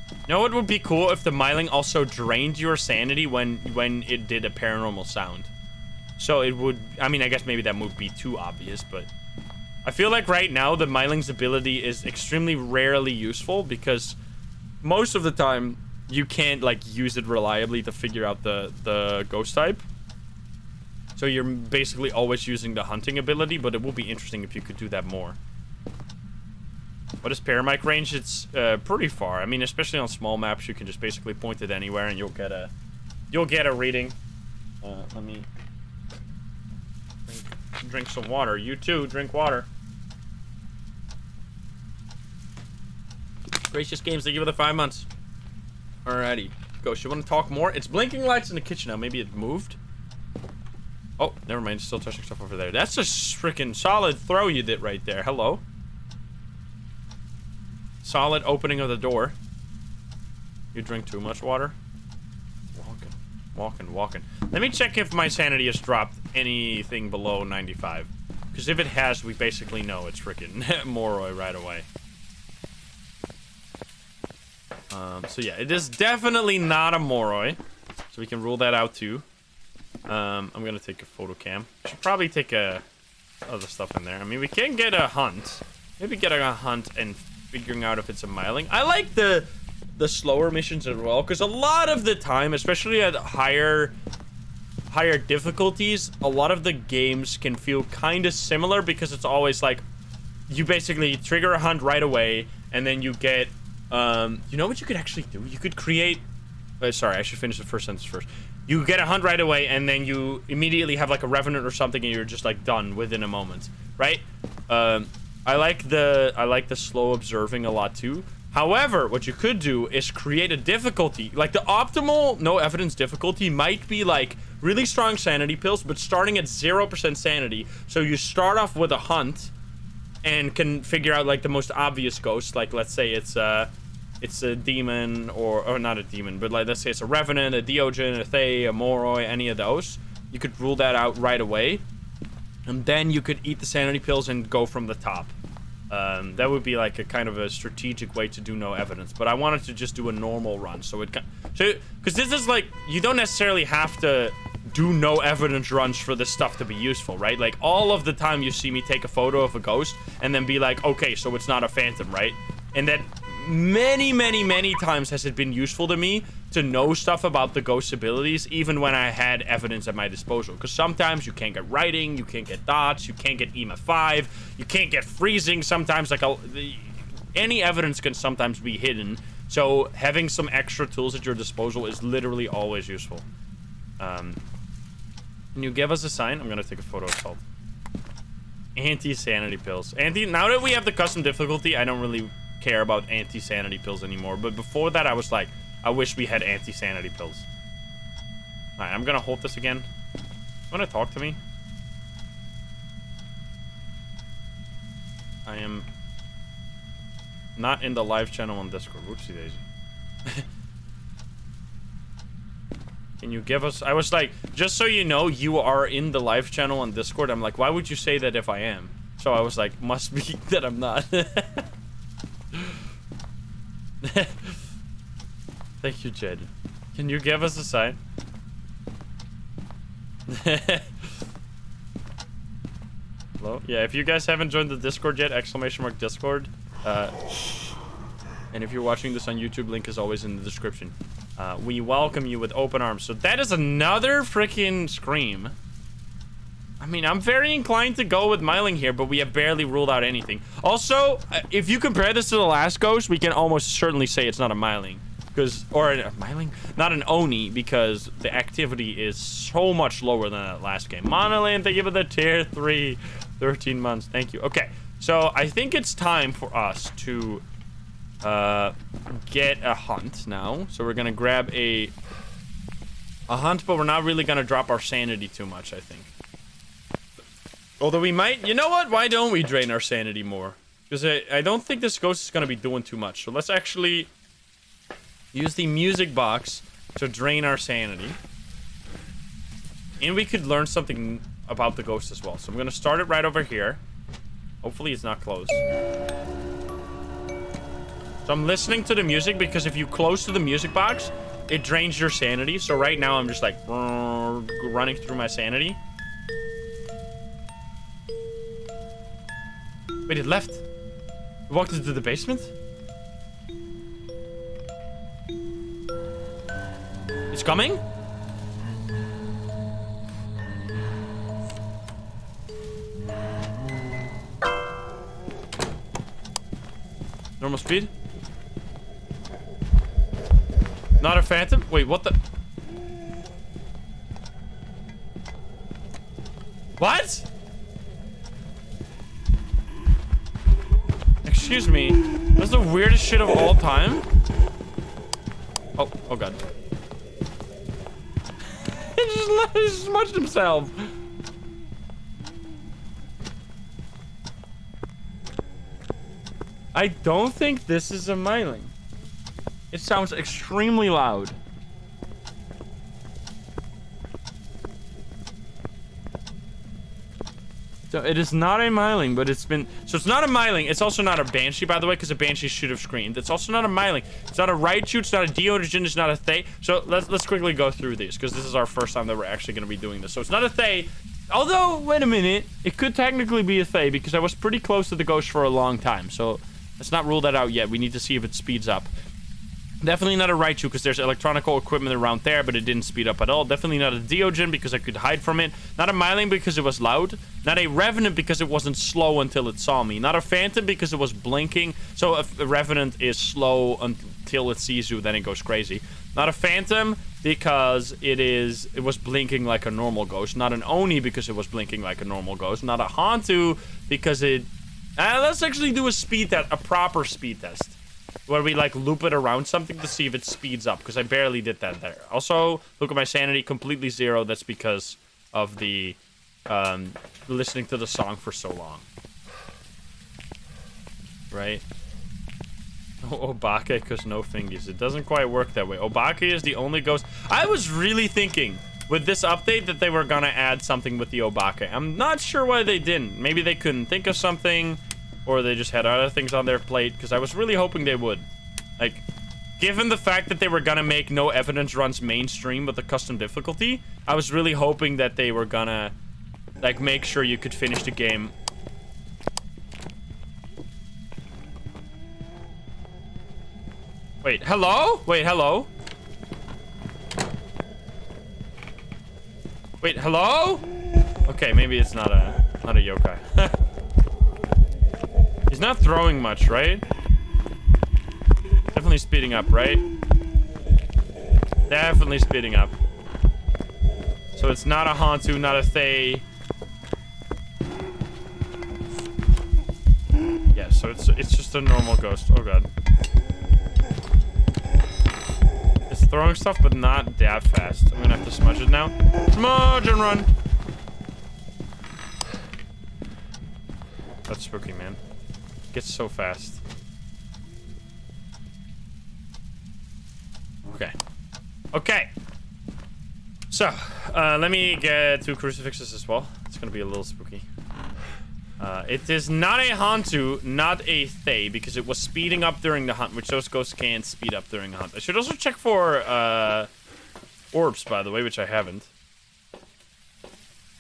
You know what would be cool if the myling also drained your sanity when it did a paranormal sound? So it would... I mean, I guess maybe that would be too obvious, but... I feel like right now the myling's ability is extremely rarely useful because most of the time... you can't like use it reliably to figure out the ghost type. So you're basically always using the hunting ability, but it would be interesting if you could do that more. What is paramic range? It's pretty far. I mean, especially on small maps, you can just basically point it anywhere and you'll get a reading. Let me drink some water. You too, drink water. Gracious Games, thank you for the 5 months. Alrighty. Ghost, you want to talk more? It's blinking lights in the kitchen now. Maybe it moved. Oh, never mind. Still touching stuff over there. That's a freaking solid throw you did right there. Hello. Solid opening of the door. You drink too much water? Walking. Let me check if my sanity has dropped anything below 95. Because if it has, we basically know it's freaking Moroi right away. So yeah, it is definitely not a Moroi. So we can rule that out too. I'm gonna take a photo cam. Should probably take other stuff in there. I mean, we can get a hunt. Maybe get a hunt and figuring out if it's a myling. I like the slower missions as well, because a lot of the time, especially at higher difficulties, a lot of the games can feel kind of similar because it's always like you basically trigger a hunt right away, and then you get you know what you could actually do? You could create... sorry, I should finish the first sentence first. You get a hunt right away, and then you immediately have like a revenant or something, and you're just like done within a moment, right? I like the slow observing a lot too. However, what you could do is create a difficulty. Like the optimal no evidence difficulty might be like really strong sanity pills, but starting at 0% sanity. So you start off with a hunt and can figure out like the most obvious ghost. Like let's say it's a demon or not a demon, but like let's say it's a revenant, a Diogen, a Thay, a Moroi, any of those. You could rule that out right away. And then you could eat the sanity pills and go from the top. That would be like a kind of a strategic way to do no evidence. But I wanted to just do a normal run. Because this is like, you don't necessarily have to do no evidence runs for this stuff to be useful, right? Like all of the time you see me take a photo of a ghost and then be like, okay, so it's not a phantom, right? And that many times has it been useful to me to know stuff about the ghost's abilities, even when I had evidence at my disposal. Because sometimes you can't get writing, you can't get dots, you can't get EMA 5, you can't get freezing. Sometimes like any evidence can sometimes be hidden. So having some extra tools at your disposal is literally always useful. Can you give us a sign? I'm gonna take a photo of Salt. Anti-sanity pills. Now that we have the custom difficulty, I don't really care about anti-sanity pills anymore. But before that, I was like, I wish we had anti-sanity pills. Alright, I'm gonna hold this again. Wanna talk to me? I am not in the live channel on Discord. Whoopsie daisy. Can you give us... I was like, just so you know, you are in the live channel on Discord. I'm like, why would you say that if I am? So I was like, must be that I'm not. Thank you, Jed. Can you give us a sign? Hello? Yeah, if you guys haven't joined the Discord yet, !Discord. And if you're watching this on YouTube, link is always in the description. We welcome you with open arms. So that is another freaking scream. I mean, I'm very inclined to go with Myling here, but we have barely ruled out anything. Also, if you compare this to the last ghost, we can almost certainly say it's not a Myling. Or a Myling? Not an Oni, because the activity is so much lower than that last game. Monoland, thank you for the tier 3. 13 months, thank you. Okay, so I think it's time for us to get a hunt now. So we're gonna grab a hunt, but we're not really gonna drop our sanity too much, I think. Although we might, you know what? Why don't we drain our sanity more? Because I don't think this ghost is gonna be doing too much. So let's actually use the music box to drain our sanity. And we could learn something about the ghost as well. So I'm gonna start it right over here. Hopefully it's not closed. So I'm listening to the music because if you close to the music box, it drains your sanity. So right now I'm just like running through my sanity. Wait, it left. It walked into the basement? It's coming? Normal speed? Not a phantom? Wait, what the? What? Excuse me. That's the weirdest shit of all time. Oh god. He just smudged himself. I don't think this is a Myling. It sounds extremely loud. So it is not a Myling, but it's been... So it's not a Myling. It's also not a Banshee, by the way, because a Banshee should have screamed. It's also not a Myling. It's not a Raichu. It's not a Deogen. It's not a Thay. So let's quickly go through these, because this is our first time that we're actually going to be doing this. So it's not a Thay. Although, wait a minute. It could technically be a Thay, because I was pretty close to the ghost for a long time. So let's not rule that out yet. We need to see if it speeds up. Definitely not a Raichu, because there's electronical equipment around there, but it didn't speed up at all. Definitely not a Deogen, because I could hide from it. Not a Myling, because it was loud. Not a Revenant, because it wasn't slow until it saw me. Not a Phantom, because it was blinking. So if a Revenant is slow until it sees you, then it goes crazy. Not a Phantom, because it was blinking like a normal ghost. Not an Oni, because it was blinking like a normal ghost. Not a Hantu, because it... let's actually do a speed test, a proper speed test. Where we like loop it around something to see if it speeds up, because I barely did that there. Also, look at my sanity, completely zero. That's because of the listening to the song for so long. Right? Oh, Obake, because no fingies. It doesn't quite work that way. Obake is the only ghost. I was really thinking with this update that they were gonna add something with the Obake. I'm not sure why they didn't. Maybe they couldn't think of something. Or they just had other things on their plate, because I was really hoping they would. Like, given the fact that they were gonna make no evidence runs mainstream with the custom difficulty, I was really hoping that they were gonna, like, make sure you could finish the game. Wait, hello? Wait, hello? Wait, hello? Okay, maybe it's not a yokai. He's not throwing much, right? Definitely speeding up, right? Definitely speeding up. So it's not a Hantu, not a Thay. so it's just a normal ghost. Oh god. It's throwing stuff, but not that fast. I'm gonna have to smudge it now. Smudge and run. That's spooky, man. It gets so fast. Okay. Okay. So, let me get 2 crucifixes as well. It's gonna be a little spooky. It is not a Hantu, not a Thay, because it was speeding up during the hunt, which those ghosts can't speed up during the hunt. I should also check for, orbs, by the way, which I haven't.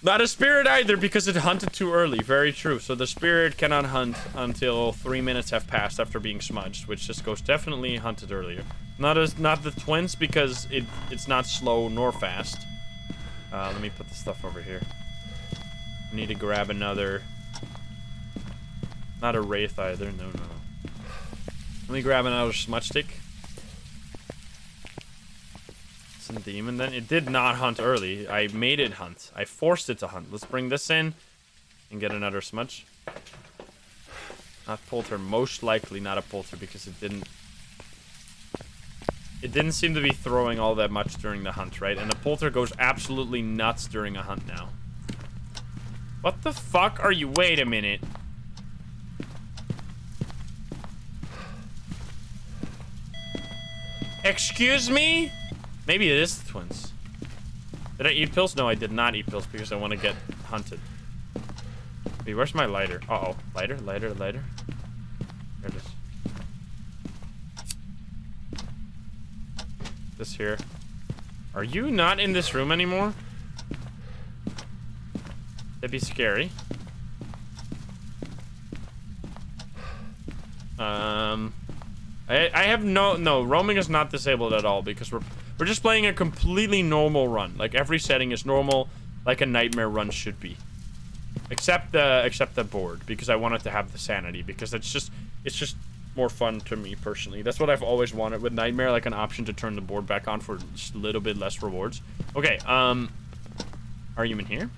Not a spirit either, because it hunted too early. Very true. So the spirit cannot hunt until 3 minutes have passed after being smudged, which this ghost definitely hunted earlier. Not the twins, because it's not slow nor fast. Let me put the stuff over here. I need to grab another... Not a wraith either. No. Let me grab another smudge stick. Some demon then. It did not hunt early. I made it hunt. I forced it to hunt. Let's bring this in and get another smudge. Not Polter. Most likely not a Polter because it didn't seem to be throwing all that much during the hunt, right? And the Polter goes absolutely nuts during a hunt now. What the fuck are you? Wait a minute. Excuse me? Maybe it is the twins. Did I eat pills? No, I did not eat pills because I want to get hunted. Wait, where's my lighter? Uh-oh. Lighter. There it is. This here. Are you not in this room anymore? That'd be scary. I have no, roaming is not disabled at all because we're just playing a completely normal run. Like every setting is normal, like a nightmare run should be. Except the board, because I wanted to have the sanity, because it's just more fun to me personally. That's what I've always wanted with nightmare, like an option to turn the board back on for just a little bit less rewards. Okay, are you in here?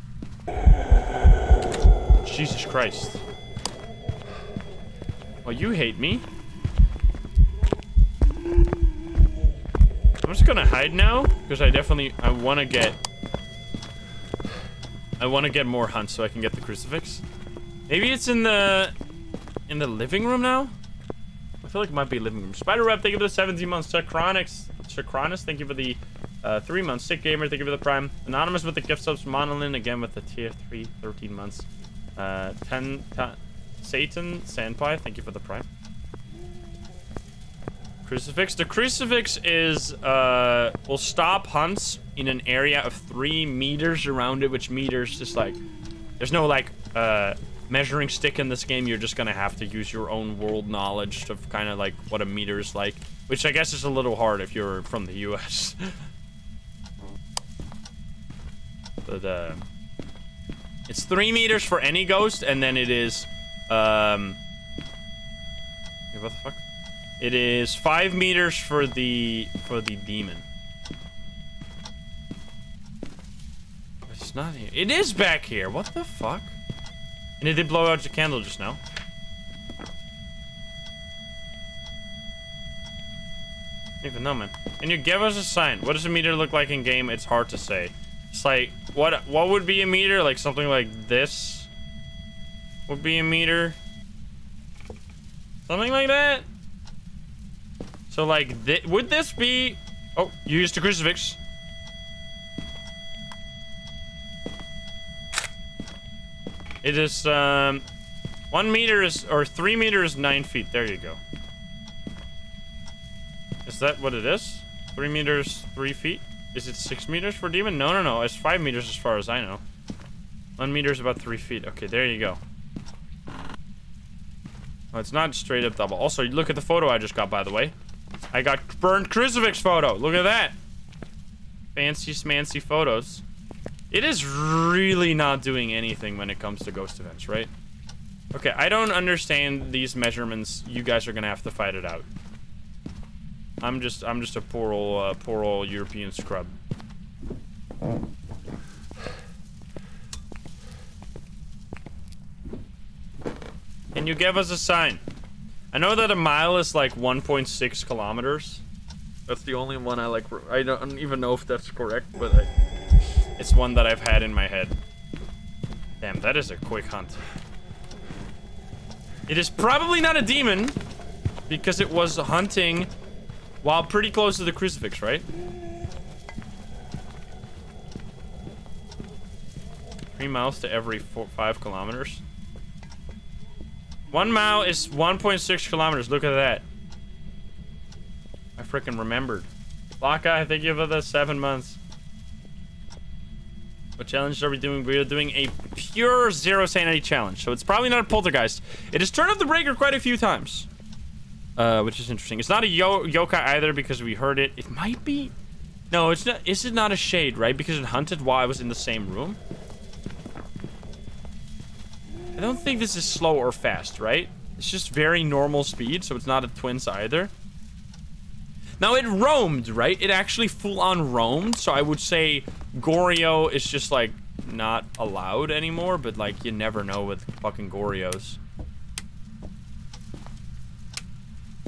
Jesus Christ. Oh, you hate me? I'm just gonna hide now because I want to get more hunts so I can get the crucifix. Maybe it's in the living room now. I feel like it might be living room. Spider Web, thank you for the 17 months. Chakronis, thank you for the 3 months. Sick Gamer, thank you for the prime. Anonymous with the gift subs. Monolin again with the tier 3, 13 months. Satan Sandpie, thank you for the prime. Crucifix. The crucifix is will stop hunts in an area of 3 meters around it, which meters is like there's no like measuring stick in this game. You're just gonna have to use your own world knowledge to kind of like what a meter is like, which I guess is a little hard if you're from the US. But it's 3 meters for any ghost, and then it is what the fuck? It is 5 meters for the demon. It's not here. It is back here. What the fuck? And it did blow out your candle just now. I don't even know, man. And you give us a sign. What does a meter look like in game? It's hard to say. It's like what would be a meter? Like something like this would be a meter. Something like that. So like would this be? Oh, you used a crucifix. It is 1 meter is or 3 meters 9 feet. There you go. Is that what it is? 3 meters 3 feet? Is it 6 meters for demon? No. It's 5 meters as far as I know. 1 meter is about 3 feet. Okay, there you go. Oh, it's not straight up double. Also, look at the photo I just got, by the way. I got burned crucifix photo. Look at that. Fancy smancy photos. It is really not doing anything when it comes to ghost events, right? Okay, I don't understand these measurements. You guys are gonna have to fight it out. I'm just a poor old European scrub. Can you give us a sign? I know that a mile is like 1.6 kilometers. That's the only one I like. I don't even know if that's correct, but it's one that I've had in my head. Damn, that is a quick hunt. It is probably not a demon, because it was hunting while pretty close to the crucifix, right? 3 miles to every 5 kilometers. 1 mile is 1.6 kilometers. Look at that. I freaking remembered. Laka, thank you for the 7 months. What challenge are we doing? We are doing a pure zero sanity challenge. So it's probably not a poltergeist. It has turned off the breaker quite a few times. Which is interesting. It's not a yokai either because we heard it. It might be. No, it's not. Is it not a shade, right? Because it hunted while I was in the same room. I don't think this is slow or fast, right? It's just very normal speed, so it's not a twins either. Now, it roamed, right? It actually full-on roamed, so I would say Goryo is just, like, not allowed anymore, but, like, you never know with fucking Goryos.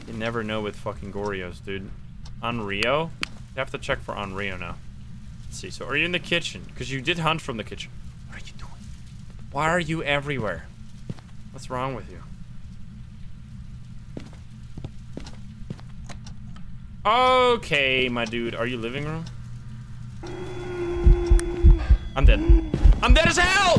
You never know with fucking Goryos, dude. Onryo? You have to check for Onryo now. Let's see, so are you in the kitchen? Because you did hunt from the kitchen. What are you doing? Why are you everywhere? What's wrong with you? Okay, my dude. Are you living room? I'm dead. I'm dead as hell!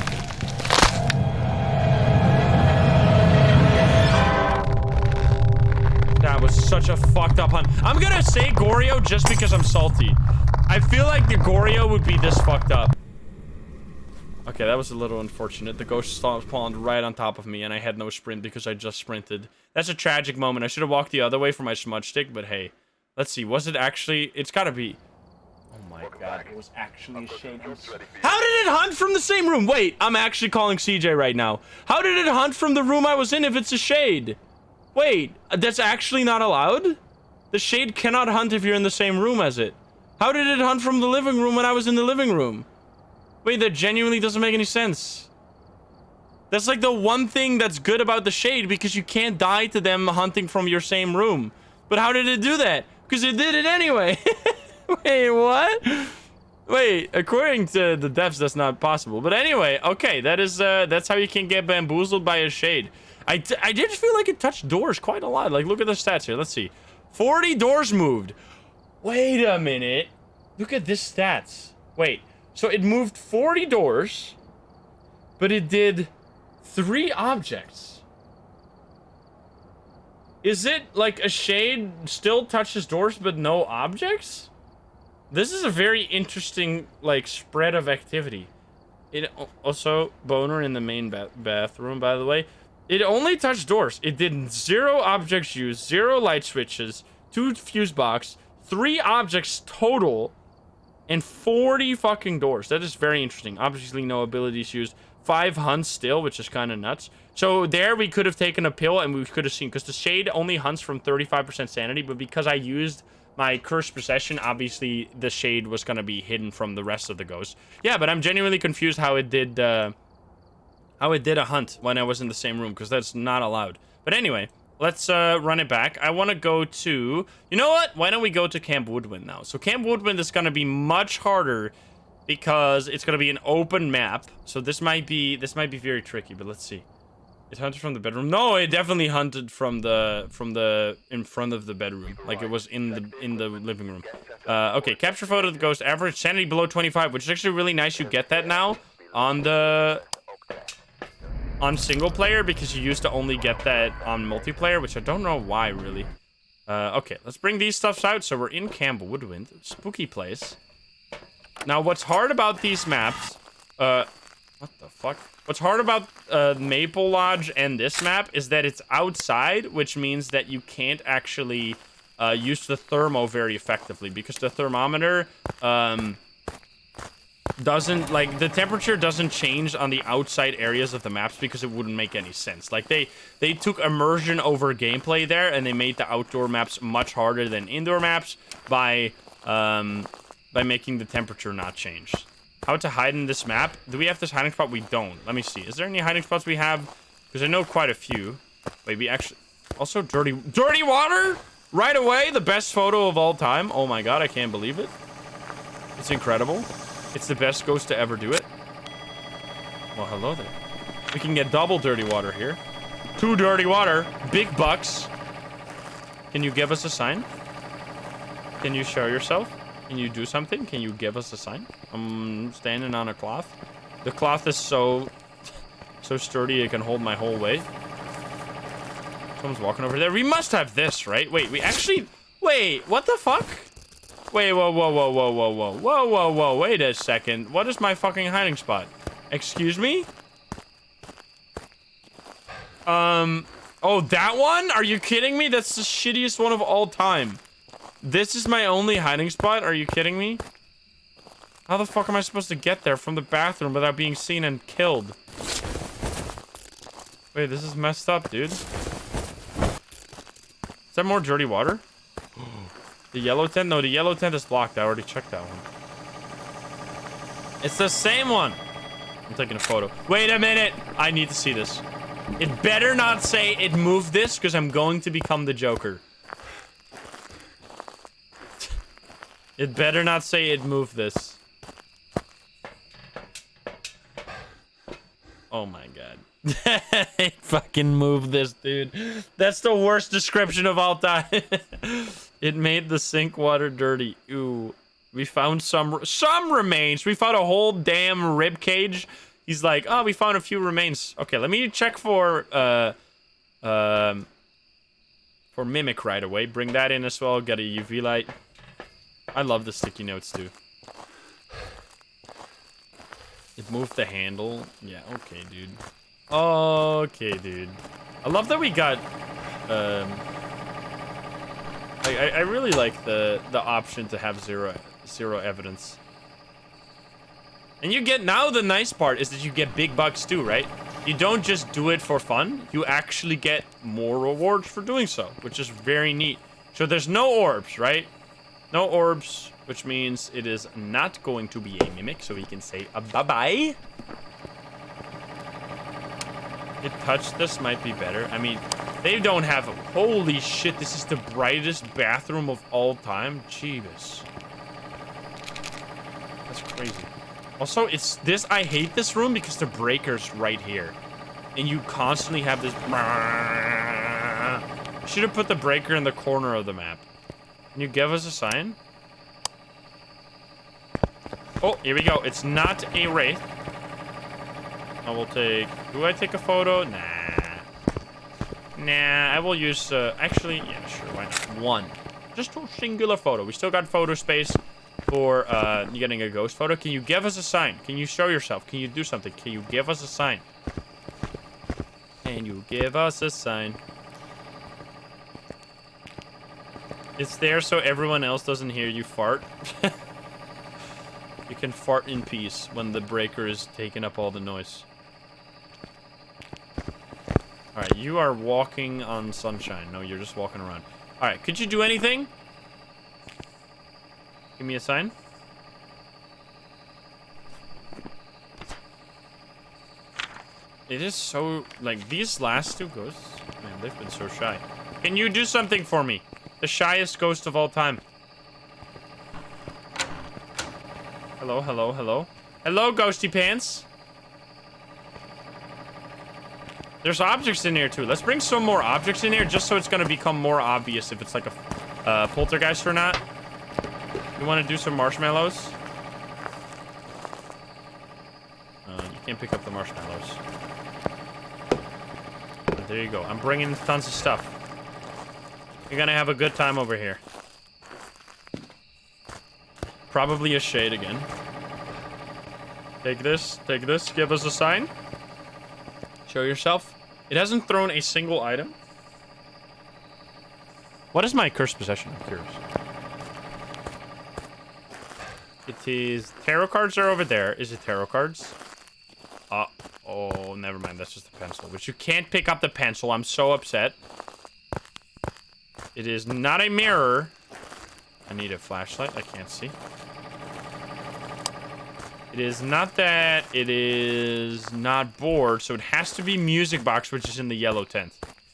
That was such a fucked up hunt. I'm gonna say Goryo just because I'm salty. I feel like the Goryo would be this fucked up. Okay, that was a little unfortunate. The ghost spawned right on top of me, and I had no sprint because I just sprinted. That's a tragic moment. I should have walked the other way for my smudge stick, but hey. Let's see. Was it actually... It's gotta be... Oh my god, it was actually a shade. How did it hunt from the same room? Wait, I'm actually calling CJ right now. How did it hunt from the room I was in if it's a shade? Wait, that's actually not allowed? The shade cannot hunt if you're in the same room as it. How did it hunt from the living room when I was in the living room? Wait, that genuinely doesn't make any sense. That's like the one thing that's good about the shade, because you can't die to them hunting from your same room. But how did it do that? Because it did it anyway. Wait, what? Wait, according to the devs, that's not possible. But anyway, okay, that's how you can get bamboozled by a shade. I did feel like it touched doors quite a lot. Like, look at the stats here. Let's see. 40 doors moved. Wait a minute. Look at this stats. Wait, so it moved 40 doors, but it did 3 objects. Is it like a shade still touches doors but no objects? This is a very interesting, like, spread of activity. It also, boner in the main bathroom, by the way. It only touched doors. It did 0 objects used, 0 light switches, 2 fuse box, 3 objects total, and 40 fucking doors. That is very interesting. Obviously, no abilities used. 5 hunts still, which is kind of nuts. So there we could have taken a pill and we could have seen, because the shade only hunts from 35% sanity, but because I used my cursed possession, obviously the shade was going to be hidden from the rest of the ghosts. Yeah, but I'm genuinely confused how it did a hunt when I was in the same room, because that's not allowed. But anyway, let's run it back. I want to go to... You know what? Why don't we go to Camp Woodwind now? So Camp Woodwind is going to be much harder because it's going to be an open map. So this might be very tricky, but let's see. It hunted from the bedroom. No, it definitely hunted from the in front of the bedroom. Like it was in the living room. Okay, capture photo of the ghost. Average sanity below 25, which is actually really nice. You get that now on single player, because you used to only get that on multiplayer, which I don't know why really. Okay, let's bring these stuffs out. So we're in Camp Woodwind, spooky place. Now, what's hard about these maps? What the fuck? What's hard about Maple Lodge and this map is that it's outside, which means that you can't actually use the thermo very effectively, because the thermometer doesn't, like, the temperature doesn't change on the outside areas of the maps, because it wouldn't make any sense. Like, they took immersion over gameplay there, and they made the outdoor maps much harder than indoor maps by making the temperature not change. How to hide in this map? Do we have this hiding spot? We don't. Let me see. Is there any hiding spots we have Because I know quite a few. Wait, we actually... Also, dirty water? Right away, the best photo of all time. Oh my god, I can't believe it. It's incredible. It's the best ghost to ever do it. Well, hello there. We can get double dirty water here. 2 dirty water. Big bucks. Can you give us a sign? Can you show yourself? Can you do something? Can you give us a sign? I'm standing on a cloth. The cloth is so sturdy it can hold my whole weight. Someone's walking over there. We must have this, right? Wait, we actually... Wait, what the fuck? Wait, whoa. Wait a second. What is my fucking hiding spot? Excuse me? Oh, that one? Are you kidding me? That's the shittiest one of all time. This is my only hiding spot? Are you kidding me? How the fuck am I supposed to get there from the bathroom without being seen and killed? Wait, this is messed up, dude. Is that more dirty water? The yellow tent? No, the yellow tent is blocked. I already checked that one. It's the same one. I'm taking a photo. Wait a minute. I need to see this. It better not say it moved this, because I'm going to become the Joker. It better not say it moved this. Oh my god. It fucking moved this, dude. That's the worst description of all time. It made the sink water dirty. Ooh. We found some remains. We found a whole damn rib cage. He's like, oh, we found a few remains. Okay, let me check for mimic right away. Bring that in as well. Get a UV light. I love the sticky notes too. It moved the handle. Yeah, okay, dude. Okay, dude. I love that we got I really like the option to have zero evidence. And you get, now the nice part is that you get big bucks too, right? You don't just do it for fun, you actually get more rewards for doing so, which is very neat. So there's no orbs, right? No orbs, which means it is not going to be a mimic, so we can say bye-bye. It touched this might be better. I mean, they don't have a... Holy shit, this is the brightest bathroom of all time. Jeebus. That's crazy. Also, it's this... I hate this room because the breaker's right here. And you constantly have this... Should have put the breaker in the corner of the map. Can you give us a sign? Oh, here we go. It's not a wraith. I will take... Do I take a photo? Nah, I will use... actually, yeah, sure, why not? One. Just a singular photo. We still got photo space for getting a ghost photo. Can you give us a sign? Can you show yourself? Can you do something? Can you give us a sign? Can you give us a sign? It's there so everyone else doesn't hear you fart. You can fart in peace when the breaker is taking up all the noise. Alright, you are walking on sunshine. No, you're just walking around. Alright, could you do anything? Give me a sign. It is so... Like, these last two ghosts... Man, they've been so shy. Can you do something for me? The shyest ghost of all time. Hello, hello, hello. Hello, ghosty pants. There's objects in here, too. Let's bring some more objects in here, just so it's going to become more obvious if it's like a poltergeist or not. You want to do some marshmallows? You can't pick up the marshmallows. But there you go. I'm bringing tons of stuff. You're going to have a good time over here. Probably a shade again. Take this, give us a sign. Show yourself. It hasn't thrown a single item. What is my cursed possession? I'm curious. It is... Tarot cards are over there. Is it tarot cards? Oh, never mind. That's just a pencil. Which you can't pick up the pencil. I'm so upset. It is not a mirror. I need a flashlight. I can't see. It is not that. It is not board, so it has to be music box, which is in the yellow tent.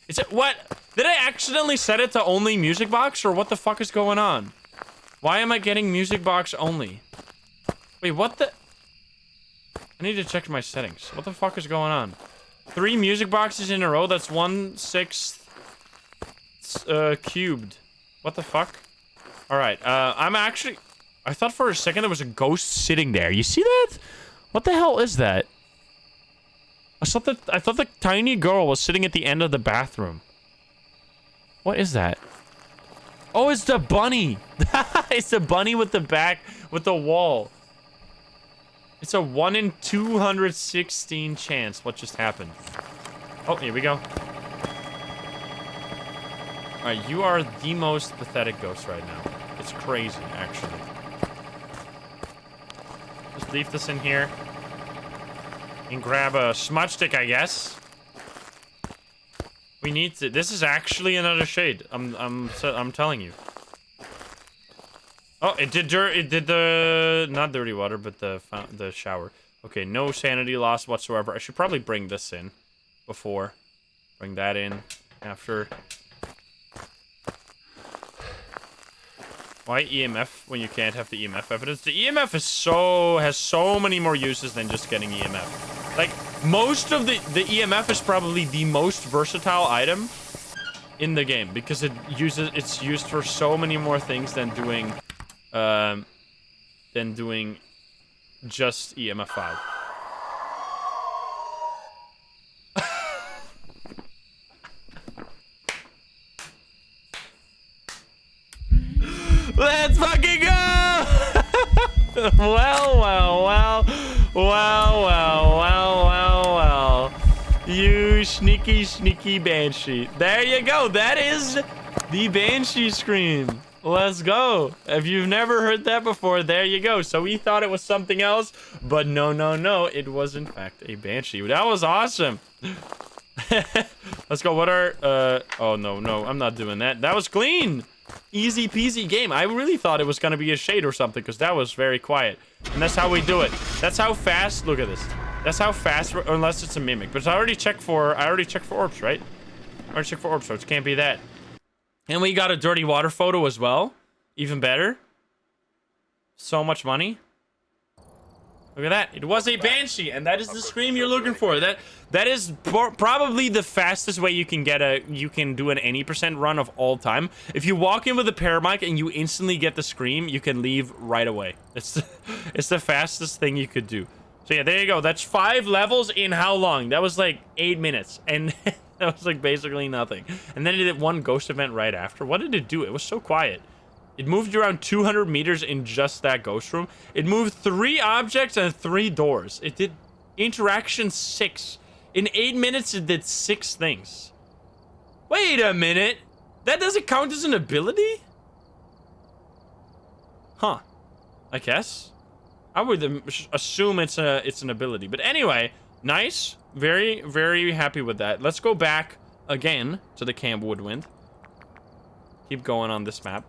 Is it what? Did I accidentally set it to only music box, or what the fuck is going on? Why am I getting music box only? Wait, what the? I need to check my settings. What the fuck is going on? 3 music boxes in a row. That's 1/6 cubed. What the fuck? All right. I'm actually. I thought for a second there was a ghost sitting there. You see that? What the hell is that? I thought the tiny girl was sitting at the end of the bathroom. What is that? Oh, it's the bunny. It's the bunny with the back with the wall. It's a 1 in 216 chance. What just happened? Oh, here we go. All right, you are the most pathetic ghost right now. It's crazy, actually. Just leave this in here. And grab a smudge stick, I guess. We need to. This is actually another shade. I'm telling you. Oh, it did the not dirty water, but the shower. Okay, no sanity loss whatsoever. I should probably bring this in before. Bring that in after. Why EMF when you can't have the EMF evidence? The EMF has so many more uses than just getting EMF. Like, most of the EMF is probably the most versatile item in the game because it's used for so many more things than doing just EMF 5. Let's fucking go! Well. You sneaky banshee. There you go. That is the banshee scream. Let's go. If you've never heard that before, there you go. So we thought it was something else, but no. It was in fact a banshee. That was awesome. Let's go. What are oh no, I'm not doing that. That was clean. Easy peasy game. I really thought it was gonna be a shade or something because that was very quiet. And that's how we do it. That's how fast. Look at this. That's how fast. Unless it's a mimic. But I already checked for orbs, right? I already checked for orbs, so it can't be that. And we got a dirty water photo as well. Even better. So much money. Look at that. It was a banshee, and that is the scream you're looking for. That is probably the fastest way you can do an any % run of all time. If you walk in with a paramic and you instantly get the scream, you can leave right away. It's the fastest thing you could do. So yeah, there you go. That's 5 levels in how long? That was like 8 minutes, and that was like basically nothing. And then it did one ghost event right after. What did it do? It was so quiet. It moved around 200 meters in just that ghost room. It moved 3 objects and 3 doors. It did interaction 6. In 8 minutes, it did 6 things. Wait a minute. That doesn't count as an ability? Huh. I guess. I would assume it's an ability. But anyway, nice. Very, very happy with that. Let's go back again to the Camp Woodwind. Keep going on this map.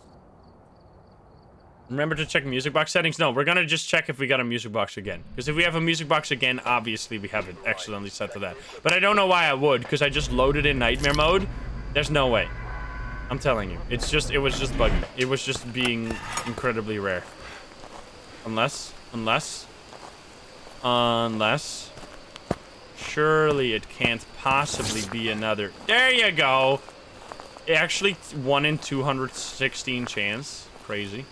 Remember to check music box settings? No, we're gonna just check if we got a music box again. Because if we have a music box again, obviously we have it accidentally set to that. But I don't know why I would, because I just loaded in nightmare mode. There's no way. I'm telling you. It was just buggy. It was just being incredibly rare. Unless. Surely it can't possibly be another. There you go. Actually, 1 in 216 chance. Crazy.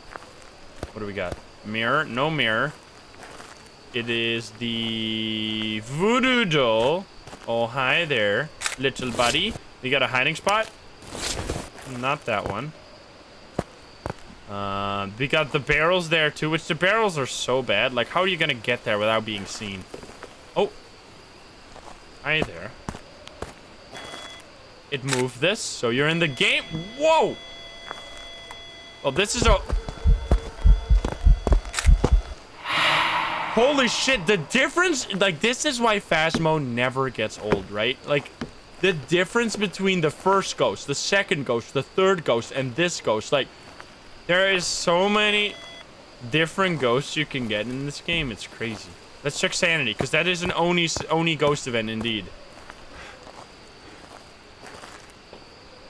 What do we got? Mirror? No mirror. It is the voodoo doll. Oh, hi there, little buddy. You got a hiding spot? Not that one. We got the barrels there too, which the barrels are so bad. Like, how are you gonna get there without being seen? Oh. Hi there. It moved this, so you're in the game. Whoa! Well, this is a... Holy shit, the difference, like, this is why Phasmo never gets old, right? Like, the difference between the first ghost, the second ghost, the third ghost, and this ghost, like, there is so many different ghosts you can get in this game. It's crazy. Let's check sanity, because that is an Oni ghost event indeed.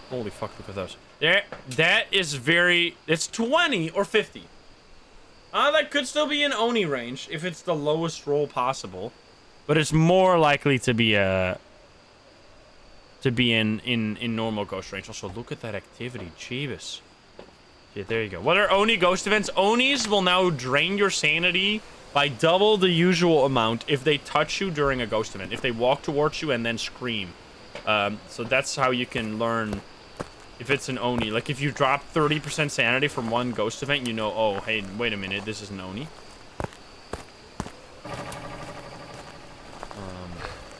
Holy fuck, look at those. There, that is very... It's 20 or 50. That could still be in Oni range if it's the lowest roll possible. But it's more likely to be in normal ghost range. Also, look at that activity. Jeebus. Yeah, there you go. What are Oni ghost events? Onis will now drain your sanity by double the usual amount if they touch you during a ghost event. If they walk towards you and then scream. So that's how you can learn if it's an Oni. Like, if you drop 30% sanity from one ghost event, you know, oh, hey, wait a minute, this is an Oni.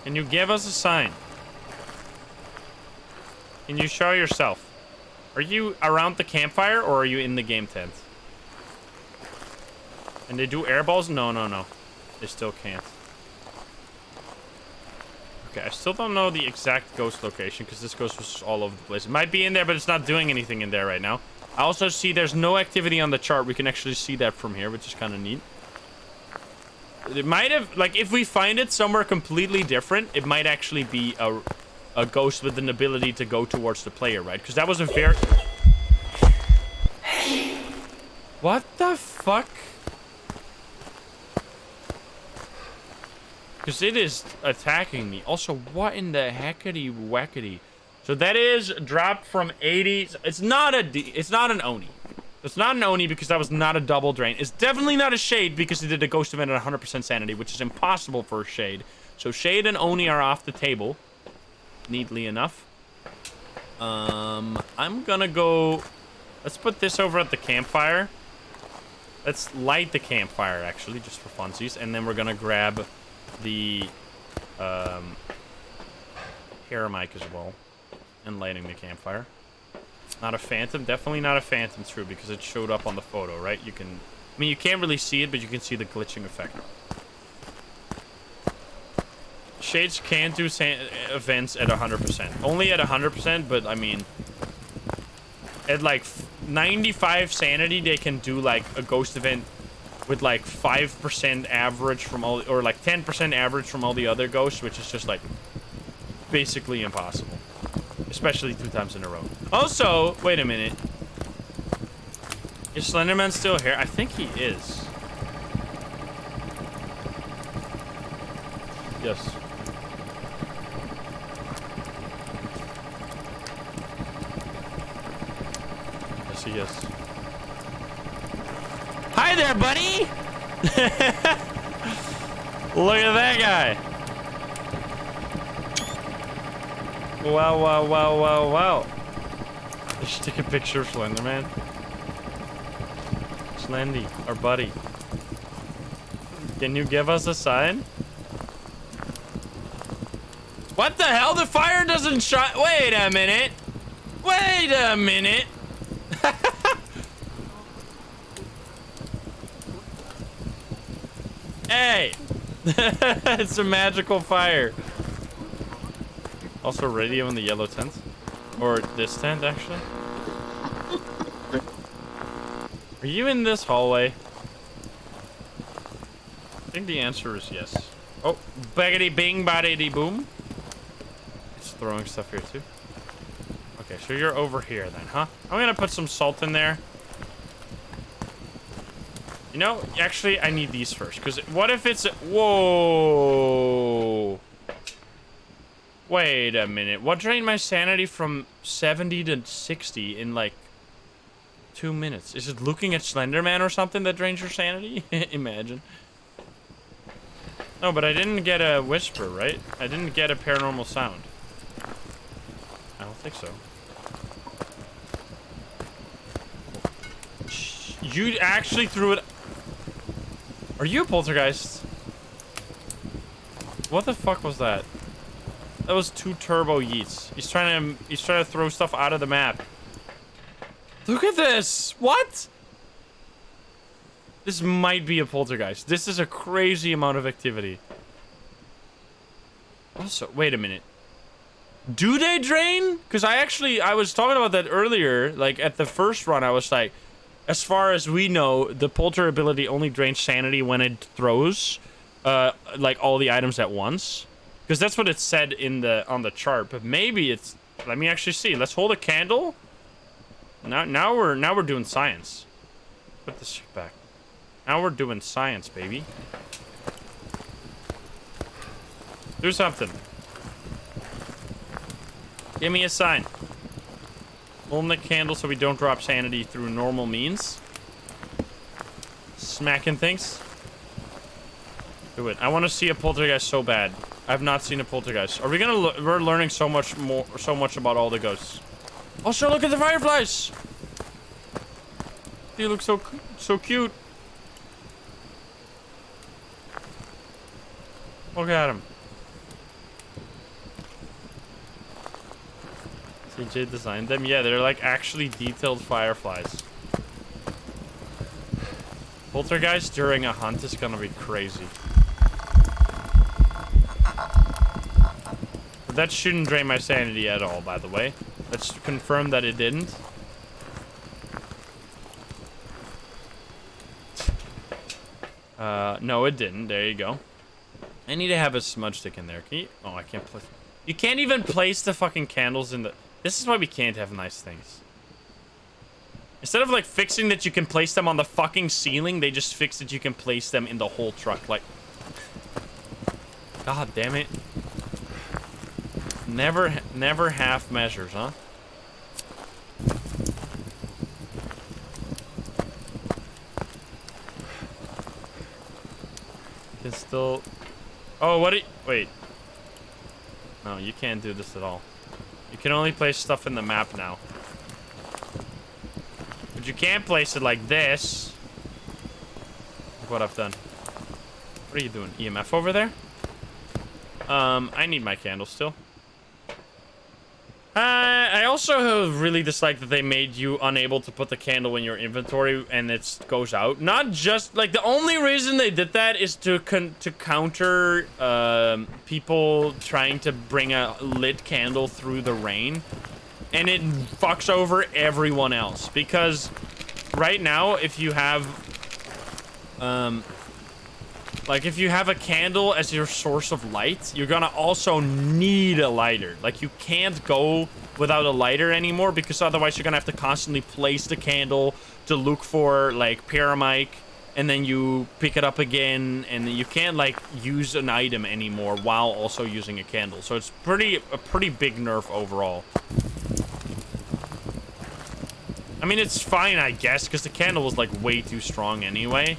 Can you give us a sign? Can you show yourself? Are you around the campfire, or are you in the game tent? And they do airballs? No, no, no. They still can't. Okay, I still don't know the exact ghost location, because this ghost was all over the place. It might be in there, but it's not doing anything in there right now. I also see there's no activity on the chart. We can actually see that from here, which is kind of neat. It might have, like, if we find it somewhere completely different, it might actually be a ghost with an ability to go towards the player, right? Because that was a very... What the fuck? Because it is attacking me. Also, what in the heckity wackety? So that is dropped from 80. It's not an Oni. It's not an Oni because that was not a double drain. It's definitely not a Shade because it did a ghost event at 100% sanity, which is impossible for a Shade. So Shade and Oni are off the table. Neatly enough. I'm gonna go... Let's put this over at the campfire. Let's light the campfire, actually, just for funsies. And then we're gonna grab the hair mic as well. And lighting the campfire. Not a phantom. Definitely not a phantom, true, because it showed up on the photo, right? You can... I mean, you can't really see it, but you can see the glitching effect. Shades can do events at 100%. Only at 100%, but I mean... At like 95 sanity, they can do like a ghost event with like 5% average from all... Or like 10% average from all the other ghosts, which is just like... Basically impossible. Especially 2 times in a row. Also, wait a minute. Is Slenderman still here? I think he is. Yes. Yes, he is. Hi there, buddy! Look at that guy. Wow, wow, wow, wow, wow. I should take a picture of Slenderman. Slendy, our buddy. Can you give us a sign? What the hell? The fire doesn't shine. Wait a minute. Wait a minute. Hey. It's a magical fire. Also radio in the yellow tent. Or this tent, actually. Are you in this hallway? I think the answer is yes. Oh, baggity bing badity boom. It's throwing stuff here too. Okay, so you're over here then, huh? I'm gonna put some salt in there. You know, actually, I need these first. Because what if it's... Whoa. Wait a minute. What drained my sanity from 70 to 60 in like 2 minutes? Is it looking at Slenderman or something that drains your sanity? Imagine. No, but I didn't get a whisper, right? I didn't get a paranormal sound. I don't think so. You actually threw it... Are you a poltergeist? What the fuck was that? That was 2 turbo yeets. He's trying to throw stuff out of the map. Look at this! What? This might be a poltergeist. This is a crazy amount of activity. Also, wait a minute. Do they drain? Because I was talking about that earlier. Like, at the first run, I was like, as far as we know, the polter ability only drains sanity when it throws, like all the items at once, because that's what it said on the chart. But maybe it's. Let me actually see. Let's hold a candle. Now we're doing science. Put this shit back. Now we're doing science, baby. Do something. Give me a sign. Holding the candle so we don't drop sanity through normal means. Smacking things. Do it. I want to see a poltergeist so bad. I've not seen a poltergeist. Are we gonna? We're learning so much about all the ghosts. Also, look at the fireflies. They look so cute. Look at him. CJ designed them. Yeah, they're like actually detailed fireflies. Poltergeist during a hunt is gonna be crazy. But that shouldn't drain my sanity at all, by the way. Let's confirm that it didn't. No, it didn't. There you go. I need to have a smudge stick in there. Can you? Oh, I can't place. You can't even place the fucking candles in the. This is why we can't have nice things. Instead of like fixing that you can place them on the fucking ceiling, they just fix that you can place them in the whole truck. Like, god damn it. Never half measures, huh? You can still. Oh, what? Wait. No, you can't do this at all. You can only place stuff in the map now. But you can't place it like this. Look what I've done. What are you doing? EMF over there? I need my candle still. I also really dislike that they made you unable to put the candle in your inventory and it goes out. Not just like the only reason they did that is to counter people trying to bring a lit candle through the rain, and it fucks over everyone else because right now if you have like if you have a candle as your source of light, you're gonna also need a lighter. Like you can't go without a lighter anymore because otherwise you're gonna have to constantly place the candle to look for like paramic, and then you pick it up again, and you can't like use an item anymore while also using a candle. So it's a pretty big nerf overall. I mean, it's fine, I guess, because the candle was like way too strong anyway.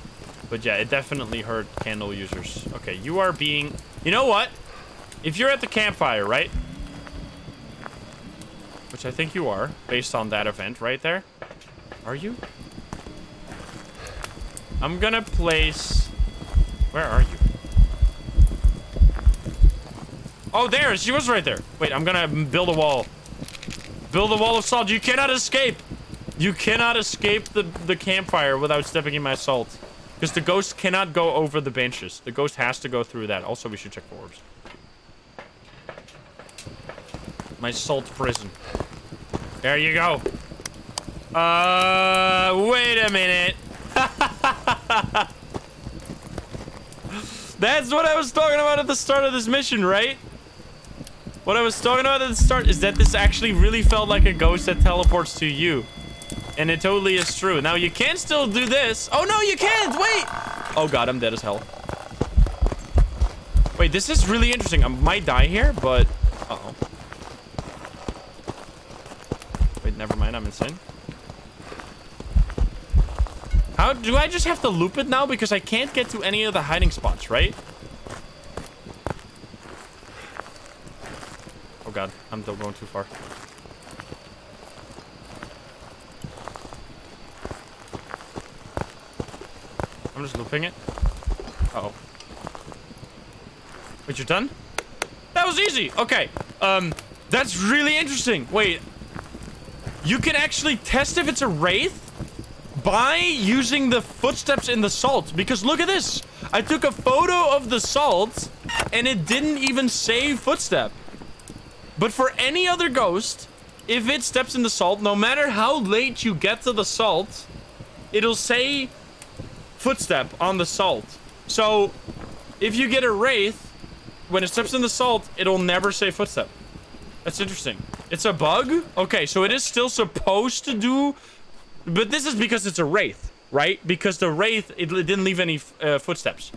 But yeah, it definitely hurt candle users. Okay, you are being... You know what? If you're at the campfire, right? Which I think you are, based on that event right there. Are you? I'm gonna place... Where are you? Oh, there! She was right there! Wait, I'm gonna build a wall. Build a wall of salt. You cannot escape! You cannot escape the campfire without stepping in my salt. Because the ghost cannot go over the benches. The ghost has to go through that. Also, we should check for orbs. My salt prison. There you go. Wait a minute. That's what I was talking about at the start of this mission, right? What I was talking about at the start is that this actually really felt like a ghost that teleports to you. And it totally is true. Now, you can still do this. Oh, no, you can't. Wait. Oh, God, I'm dead as hell. Wait, this is really interesting. I might die here, but... Uh-oh. Wait, never mind. I'm insane. How do I just have to loop it now? Because I can't get to any of the hiding spots, right? Oh, God. I'm still going too far. I'm just looping it. Uh-oh. Wait, you're done? That was easy. Okay. That's really interesting. Wait. You can actually test if it's a wraith by using the footsteps in the salt. Because look at this. I took a photo of the salt and it didn't even say footstep. But for any other ghost, if it steps in the salt, no matter how late you get to the salt, it'll say footstep on the salt. So if you get a wraith, when it steps in the salt, it'll never say footstep. That's interesting. It's a bug? Okay, so it is still supposed to do, but this is because it's a wraith, right? Because the wraith, it didn't leave any footsteps.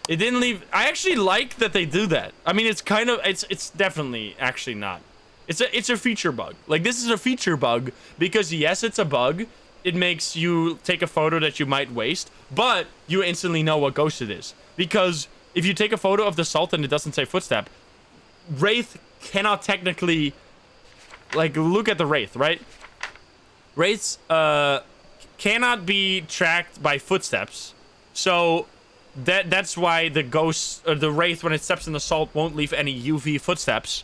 It didn't leave. I actually like that they do that. I mean, it's kind of, it's definitely actually not. It's a feature bug. Like, this is a feature bug because yes, it's a bug. It makes you take a photo that you might waste, but you instantly know what ghost it is. Because if you take a photo of the salt and it doesn't say footstep, wraith cannot technically, like, look at the wraith, right? Wraiths cannot be tracked by footsteps, so that's why the ghost or the wraith, when it steps in the salt, won't leave any UV footsteps.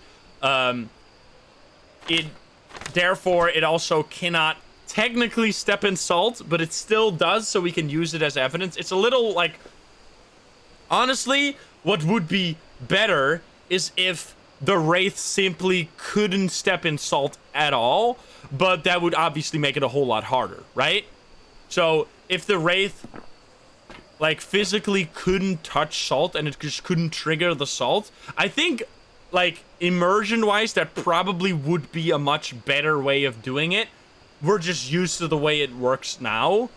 Therefore it also cannot technically step in salt, but it still does, so we can use it as evidence. It's a little like, honestly, what would be better is if the wraith simply couldn't step in salt at all, but that would obviously make it a whole lot harder, right? So if the wraith, like, physically couldn't touch salt and it just couldn't trigger the salt, I think, like, immersion-wise, that probably would be a much better way of doing it. We're just used to the way it works now.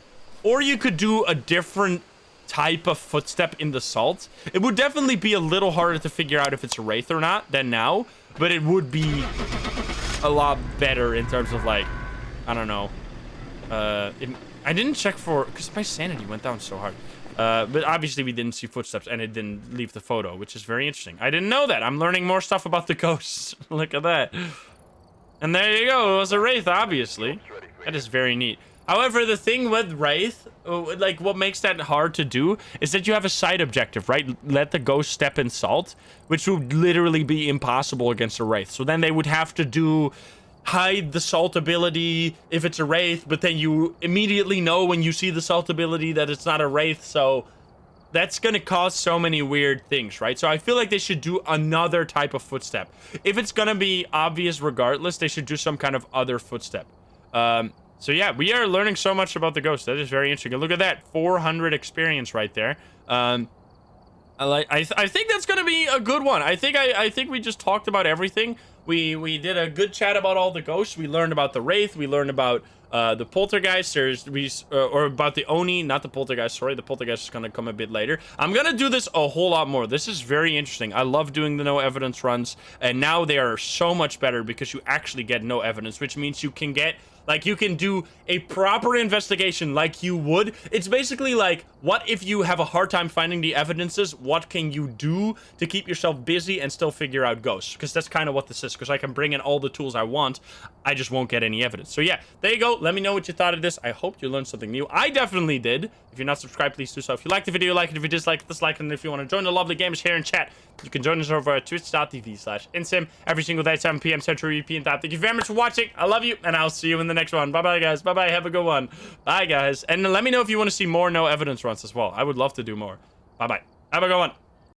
Or you could do a different type of footstep in the salt. It would definitely be a little harder to figure out if it's a wraith or not than now, but it would be a lot better in terms of, like, I don't know. I didn't check for, because my sanity went down so hard. But obviously we didn't see footsteps and it didn't leave the photo, which is very interesting. I didn't know that. I'm learning more stuff about the ghosts. Look at that. And there you go. It was a wraith, obviously. That is very neat. However, the thing with wraith, like, what makes that hard to do is that you have a side objective, right? Let the ghost step in salt, which would literally be impossible against a wraith. So then they would have to do hide the salt ability if it's a wraith, but then you immediately know when you see the salt ability that it's not a wraith. So that's gonna cause so many weird things, right? So I feel like they should do another type of footstep. If it's gonna be obvious regardless, they should do some kind of other footstep. So yeah, we are learning so much about the ghost. That is very interesting. Look at that, 400 experience right there. I think that's gonna be a good one. I think we just talked about everything. We did a good chat about all the ghosts. We learned about the wraith. We learned about the poltergeist. Or about the Oni, not the poltergeist. Sorry, the poltergeist is gonna come a bit later. I'm gonna do this a whole lot more. This is very interesting. I love doing the no evidence runs, and now they are so much better because you actually get no evidence, which means you can get, like, you can do a proper investigation like you would. It's basically like, what if you have a hard time finding the evidences? What can you do to keep yourself busy and still figure out ghosts? Because that's kind of what this is, because I can bring in all the tools I want. I just won't get any evidence. So yeah, there you go. Let me know what you thought of this. I hope you learned something new. I definitely did. If you're not subscribed, please do so. If you liked the video, like it. If you dislike, dislike it. And if you want to join the lovely gamers here in chat, you can join us over at twitch.tv/insim every single day, 7 p.m. Central European time. Thank you very much for watching. I love you, and I'll see you in the next one. Bye-bye, guys. Bye-bye. Have a good one. Bye, guys. And let me know if you want to see more no evidence runs as well. I would love to do more. Bye-bye. Have a good one.